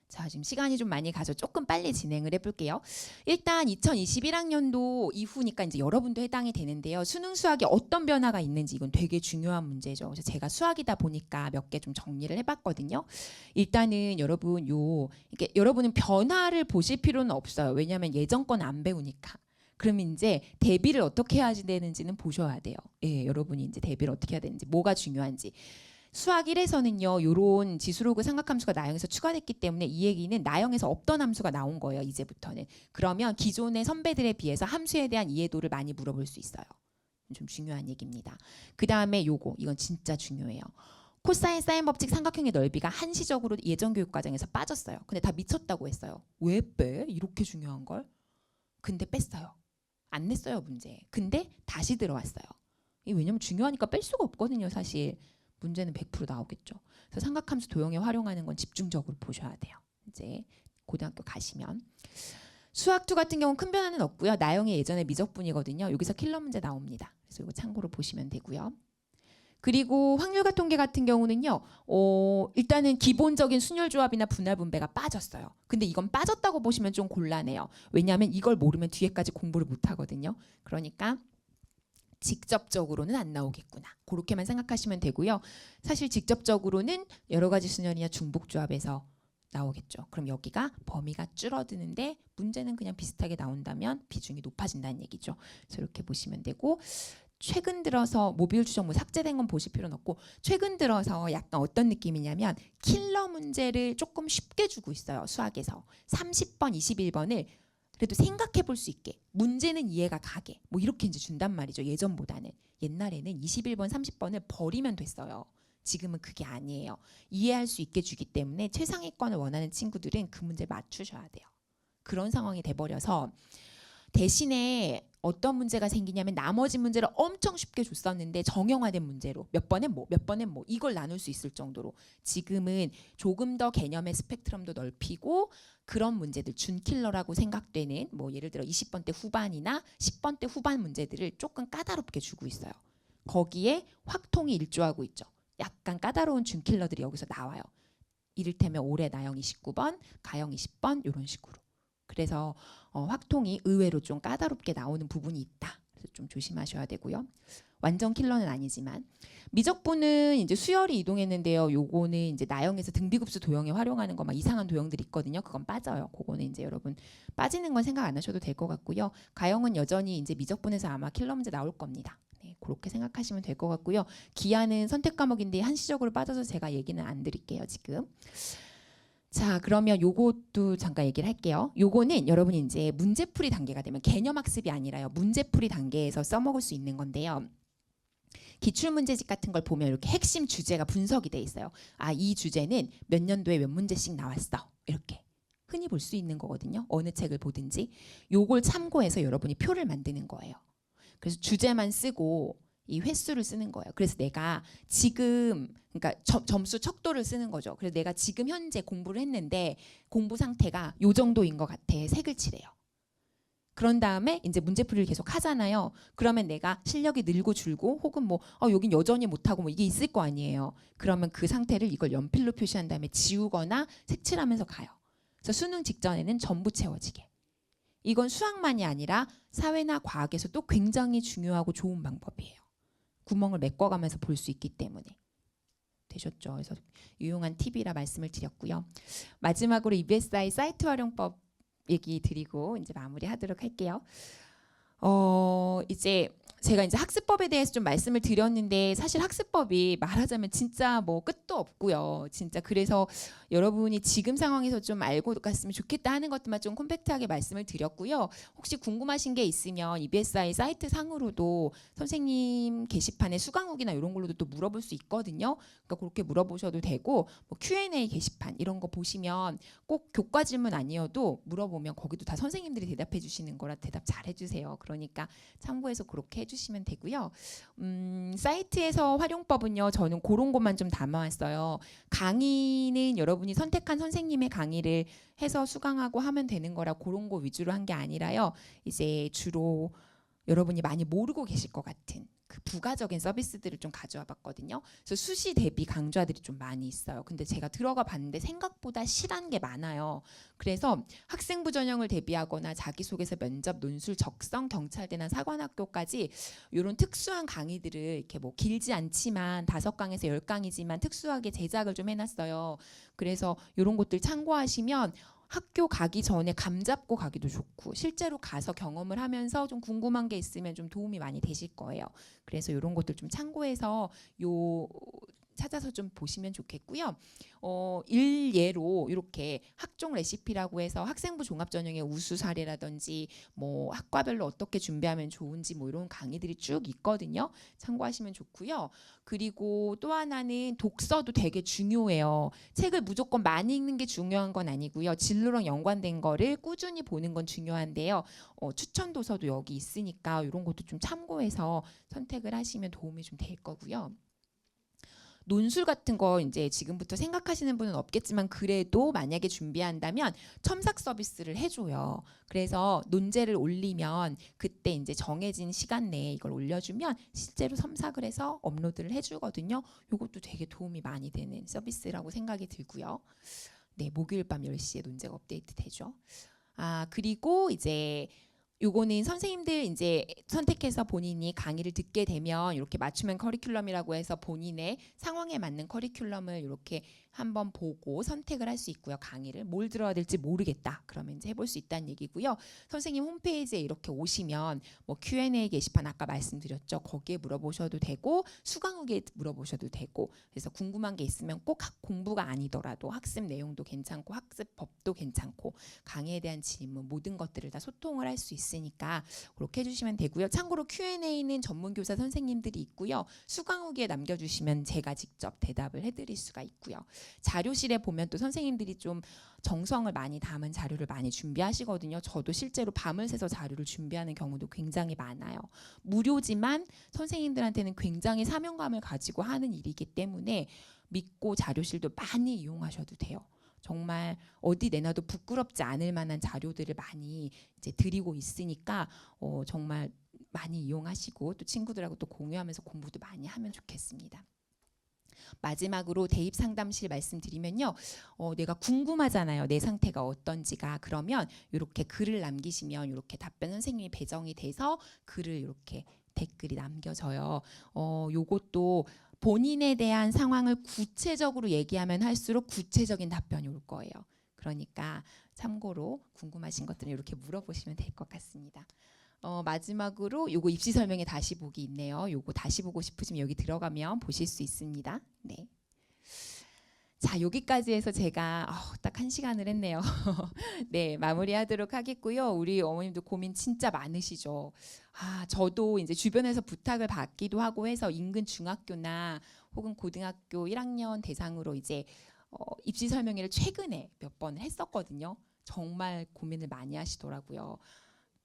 자, 지금 시간이 좀 많이 가서 조금 빨리 진행을 해볼게요. 일단 2021학년도 이후니까 이제 여러분도 해당이 되는데요. 수능 수학에 어떤 변화가 있는지 이건 되게 중요한 문제죠. 그래서 제가 수학이다 보니까 몇 개 좀 정리를 해봤거든요. 일단은 이게 여러분은 변화를 보실 필요는 없어요. 왜냐하면 예전 건 안 배우니까. 그러면 이제 대비를 어떻게 해야 되는지는 보셔야 돼요. 예, 여러분이 이제 대비를 어떻게 해야 되는지, 뭐가 중요한지. 수학 1에서는요. 요런 지수로그 삼각함수가 나형에서 추가됐기 때문에 이 얘기는 나형에서 없던 함수가 나온 거예요. 이제부터는. 그러면 기존의 선배들에 비해서 함수에 대한 이해도를 많이 물어볼 수 있어요. 좀 중요한 얘기입니다. 그 다음에 이건 진짜 중요해요. 코사인 사인 법칙 삼각형의 넓이가 한시적으로 예전 교육 과정에서 빠졌어요. 근데 다 미쳤다고 했어요. 왜 빼? 이렇게 중요한 걸? 근데 뺐어요. 안 냈어요, 문제. 근데 다시 들어왔어요. 왜냐면 중요하니까 뺄 수가 없거든요, 사실. 문제는 100% 나오겠죠. 그래서 삼각함수 도형에 활용하는 건 집중적으로 보셔야 돼요. 이제 고등학교 가시면. 수학2 같은 경우는 큰 변화는 없고요. 나영이 예전에 미적분이거든요. 여기서 킬러 문제 나옵니다. 그래서 이거 참고로 보시면 되고요. 그리고 확률과 통계 같은 경우는요. 일단은 기본적인 순열 조합이나 분할 분배가 빠졌어요. 근데 이건 빠졌다고 보시면 좀 곤란해요. 왜냐하면 이걸 모르면 뒤에까지 공부를 못 하거든요. 그러니까 직접적으로는 안 나오겠구나. 그렇게만 생각하시면 되고요. 사실 직접적으로는 여러 가지 순열이나 중복 조합에서 나오겠죠. 그럼 여기가 범위가 줄어드는데 문제는 그냥 비슷하게 나온다면 비중이 높아진다는 얘기죠. 그래서 이렇게 보시면 되고, 최근 들어서 모듈 추정뭐 삭제된 건 보실 필요는 없고, 최근 들어서 약간 어떤 느낌이냐면 킬러 문제를 조금 쉽게 주고 있어요. 수학에서 30번 21번을 그래도 생각해 볼 수 있게, 문제는 이해가 가게, 뭐 이렇게 이제 준단 말이죠. 예전보다는. 옛날에는 21번 30번을 버리면 됐어요. 지금은 그게 아니에요. 이해할 수 있게 주기 때문에 최상위권을 원하는 친구들은 그 문제 맞추셔야 돼요. 그런 상황이 돼버려서 대신에 어떤 문제가 생기냐면 나머지 문제를 엄청 쉽게 줬었는데 정형화된 문제로 몇 번에 뭐 몇 번에 뭐 이걸 나눌 수 있을 정도로 지금은 조금 더 개념의 스펙트럼도 넓히고 그런 문제들 준킬러라고 생각되는 뭐 예를 들어 20번대 후반이나 10번대 후반 문제들을 조금 까다롭게 주고 있어요. 거기에 확통이 일조하고 있죠. 약간 까다로운 준킬러들이 여기서 나와요. 이를테면 올해 나영 29번, 가영 20번 이런 식으로. 그래서 확통이 의외로 좀 까다롭게 나오는 부분이 있다. 그래서 좀 조심하셔야 되고요. 완전 킬러는 아니지만 미적분은 이제 수열이 이동했는데요. 요거는 이제 나영에서 등비급수 도형에 활용하는 거 막 이상한 도형들이 있거든요. 그건 빠져요. 그거는 이제 여러분 빠지는 건 생각 안 하셔도 될 것 같고요. 가영은 여전히 이제 미적분에서 아마 킬러 문제 나올 겁니다. 네, 그렇게 생각하시면 될 것 같고요. 기하는 선택 과목인데 한시적으로 빠져서 제가 얘기는 안 드릴게요, 지금. 자, 그러면 요것도 잠깐 얘기를 할게요. 요거는 여러분이 이제 문제풀이 단계가 되면 개념학습이 아니라요. 문제풀이 단계에서 써먹을 수 있는 건데요. 기출문제집 같은 걸 보면 이렇게 핵심 주제가 분석이 돼 있어요. 아, 이 주제는 몇 년도에 몇 문제씩 나왔어. 이렇게 흔히 볼 수 있는 거거든요. 어느 책을 보든지. 요걸 참고해서 여러분이 표를 만드는 거예요. 그래서 주제만 쓰고 이 횟수를 쓰는 거예요. 그래서 내가 지금 그러니까 점수 척도를 쓰는 거죠. 그래서 내가 지금 현재 공부를 했는데 공부 상태가 요 정도인 것 같아. 색을 칠해요. 그런 다음에 이제 문제풀이를 계속 하잖아요. 그러면 내가 실력이 늘고 줄고 혹은 뭐 여긴 여전히 못하고 뭐 이게 있을 거 아니에요. 그러면 그 상태를 이걸 연필로 표시한 다음에 지우거나 색칠하면서 가요. 그래서 수능 직전에는 전부 채워지게. 이건 수학만이 아니라 사회나 과학에서도 굉장히 중요하고 좋은 방법이에요. 구멍을 메꿔가면서 볼 수 있기 때문에. 되셨죠? 그래서 유용한 팁이라 말씀을 드렸고요. 마지막으로 EBSI 사이트 활용법 얘기 드리고 이제 마무리하도록 할게요. 이제 제가 이제 학습법에 대해서 좀 말씀을 드렸는데 사실 학습법이 말하자면 진짜 뭐 끝도 없고요. 진짜 그래서 여러분이 지금 상황에서 좀 알고 갔으면 좋겠다 하는 것들만 좀 콤팩트하게 말씀을 드렸고요. 혹시 궁금하신 게 있으면 EBSI 사이트 상으로도 선생님 게시판에 수강욱이나 이런 걸로도 또 물어볼 수 있거든요. 그러니까 그렇게 물어보셔도 되고 뭐 Q&A 게시판 이런 거 보시면 꼭 교과 질문 아니어도 물어보면 거기도 다 선생님들이 대답해 주시는 거라 대답 잘 해주세요. 그러니까 참고해서 그렇게 해주시면 되고요. 사이트에서 활용법은요. 저는 그런 것만 좀 담아왔어요. 강의는 여러분이 선택한 선생님의 강의를 해서 수강하고 하면 되는 거라 그런 거 위주로 한 게 아니라요. 이제 주로 여러분이 많이 모르고 계실 것 같은 그 부가적인 서비스들을 좀 가져와 봤거든요. 그래서 수시 대비 강좌들이 좀 많이 있어요. 근데 제가 들어가 봤는데 생각보다 실한 게 많아요. 그래서 학생부 전형을 대비하거나 자기소개서, 면접, 논술, 적성, 경찰대나 사관학교까지 이런 특수한 강의들을 이렇게 뭐 길지 않지만 5강에서 10강이지만 특수하게 제작을 좀 해놨어요. 그래서 이런 것들 참고하시면 학교 가기 전에 감 잡고 가기도 좋고 실제로 가서 경험을 하면서 좀 궁금한 게 있으면 좀 도움이 많이 되실 거예요. 그래서 이런 것들 좀 참고해서 요 찾아서 좀 보시면 좋겠고요. 일예로 이렇게 학종 레시피라고 해서 학생부 종합전형의 우수 사례라든지 뭐 학과별로 어떻게 준비하면 좋은지 뭐 이런 강의들이 쭉 있거든요. 참고하시면 좋고요. 그리고 또 하나는 독서도 되게 중요해요. 책을 무조건 많이 읽는 게 중요한 건 아니고요. 진로랑 연관된 거를 꾸준히 보는 건 중요한데요. 추천 도서도 여기 있으니까 이런 것도 좀 참고해서 선택을 하시면 도움이 좀 될 거고요. 논술 같은 거 이제 지금부터 생각하시는 분은 없겠지만 그래도 만약에 준비한다면 첨삭 서비스를 해줘요. 그래서 논제를 올리면 그때 이제 정해진 시간 내에 이걸 올려주면 실제로 첨삭을 해서 업로드를 해주거든요. 이것도 되게 도움이 많이 되는 서비스라고 생각이 들고요. 네, 목요일 밤 10시에 논제가 업데이트 되죠. 그리고 이제 요거는 선생님들 이제 선택해서 본인이 강의를 듣게 되면 이렇게 맞춤형 커리큘럼이라고 해서 본인의 상황에 맞는 커리큘럼을 이렇게 한번 보고 선택을 할 수 있고요. 강의를 뭘 들어야 될지 모르겠다. 그러면 이제 해볼 수 있다는 얘기고요. 선생님 홈페이지에 이렇게 오시면 뭐 Q&A 게시판 아까 말씀드렸죠. 거기에 물어보셔도 되고 수강 후에 물어보셔도 되고 그래서 궁금한 게 있으면 꼭 공부가 아니더라도 학습 내용도 괜찮고 학습 법도 괜찮고 강의에 대한 질문 모든 것들을 다 소통을 할 수 있으니까 그렇게 해주시면 되고요. 참고로 Q&A는 전문교사 선생님들이 있고요. 수강 후기에 남겨주시면 제가 직접 대답을 해드릴 수가 있고요. 자료실에 보면 또 선생님들이 좀 정성을 많이 담은 자료를 많이 준비하시거든요. 저도 실제로 밤을 새서 자료를 준비하는 경우도 굉장히 많아요. 무료지만 선생님들한테는 굉장히 사명감을 가지고 하는 일이기 때문에 믿고 자료실도 많이 이용하셔도 돼요. 정말 어디 내놔도 부끄럽지 않을 만한 자료들을 많이 이제 드리고 있으니까 정말 많이 이용하시고 또 친구들하고 또 공유하면서 공부도 많이 하면 좋겠습니다. 마지막으로 대입 상담실 말씀드리면요. 내가 궁금하잖아요. 내 상태가 어떤지가. 그러면 이렇게 글을 남기시면 이렇게 답변 선생님이 배정이 돼서 글을 이렇게 댓글이 남겨져요. 요것도 본인에 대한 상황을 구체적으로 얘기하면 할수록 구체적인 답변이 올 거예요. 그러니까 참고로 궁금하신 것들은 이렇게 물어보시면 될 것 같습니다. 마지막으로 요거 입시 설명에 다시 보기 있네요. 요거 다시 보고 싶으시면 여기 들어가면 보실 수 있습니다. 네. 자, 여기까지 해서 제가 딱 1시간을 했네요. 네, 마무리하도록 하겠고요. 우리 어머님도 고민 진짜 많으시죠. 저도 이제 주변에서 부탁을 받기도 하고 해서 인근 중학교나 혹은 고등학교 1학년 대상으로 이제 입시 설명회를 최근에 몇 번을 했었거든요. 정말 고민을 많이 하시더라고요.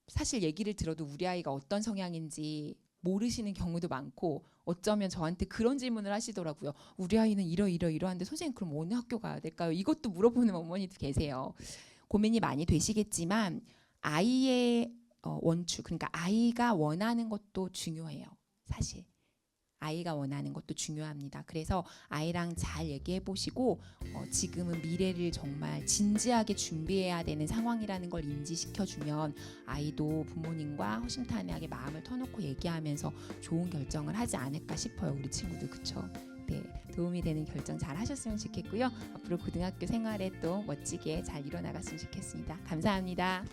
사실 얘기를 들어도 우리 아이가 어떤 성향인지 모르시는 경우도 많고 어쩌면 저한테 그런 질문을 하시더라고요. 우리 아이는 이러한데 선생님 그럼 어느 학교 가야 될까요? 이것도 물어보는 어머니도 계세요. 고민이 많이 되시겠지만 아이의 원추 그러니까 아이가 원하는 것도 중요해요. 사실. 아이가 원하는 것도 중요합니다. 그래서 아이랑 잘 얘기해 보시고 지금은 미래를 정말 진지하게 준비해야 되는 상황이라는 걸 인지시켜주면 아이도 부모님과 허심탄회하게 마음을 터놓고 얘기하면서 좋은 결정을 하지 않을까 싶어요. 우리 친구들 그쵸? 네, 도움이 되는 결정 잘 하셨으면 좋겠고요. 앞으로 고등학교 생활에 또 멋지게 잘 이뤄나갔으면 좋겠습니다. 감사합니다.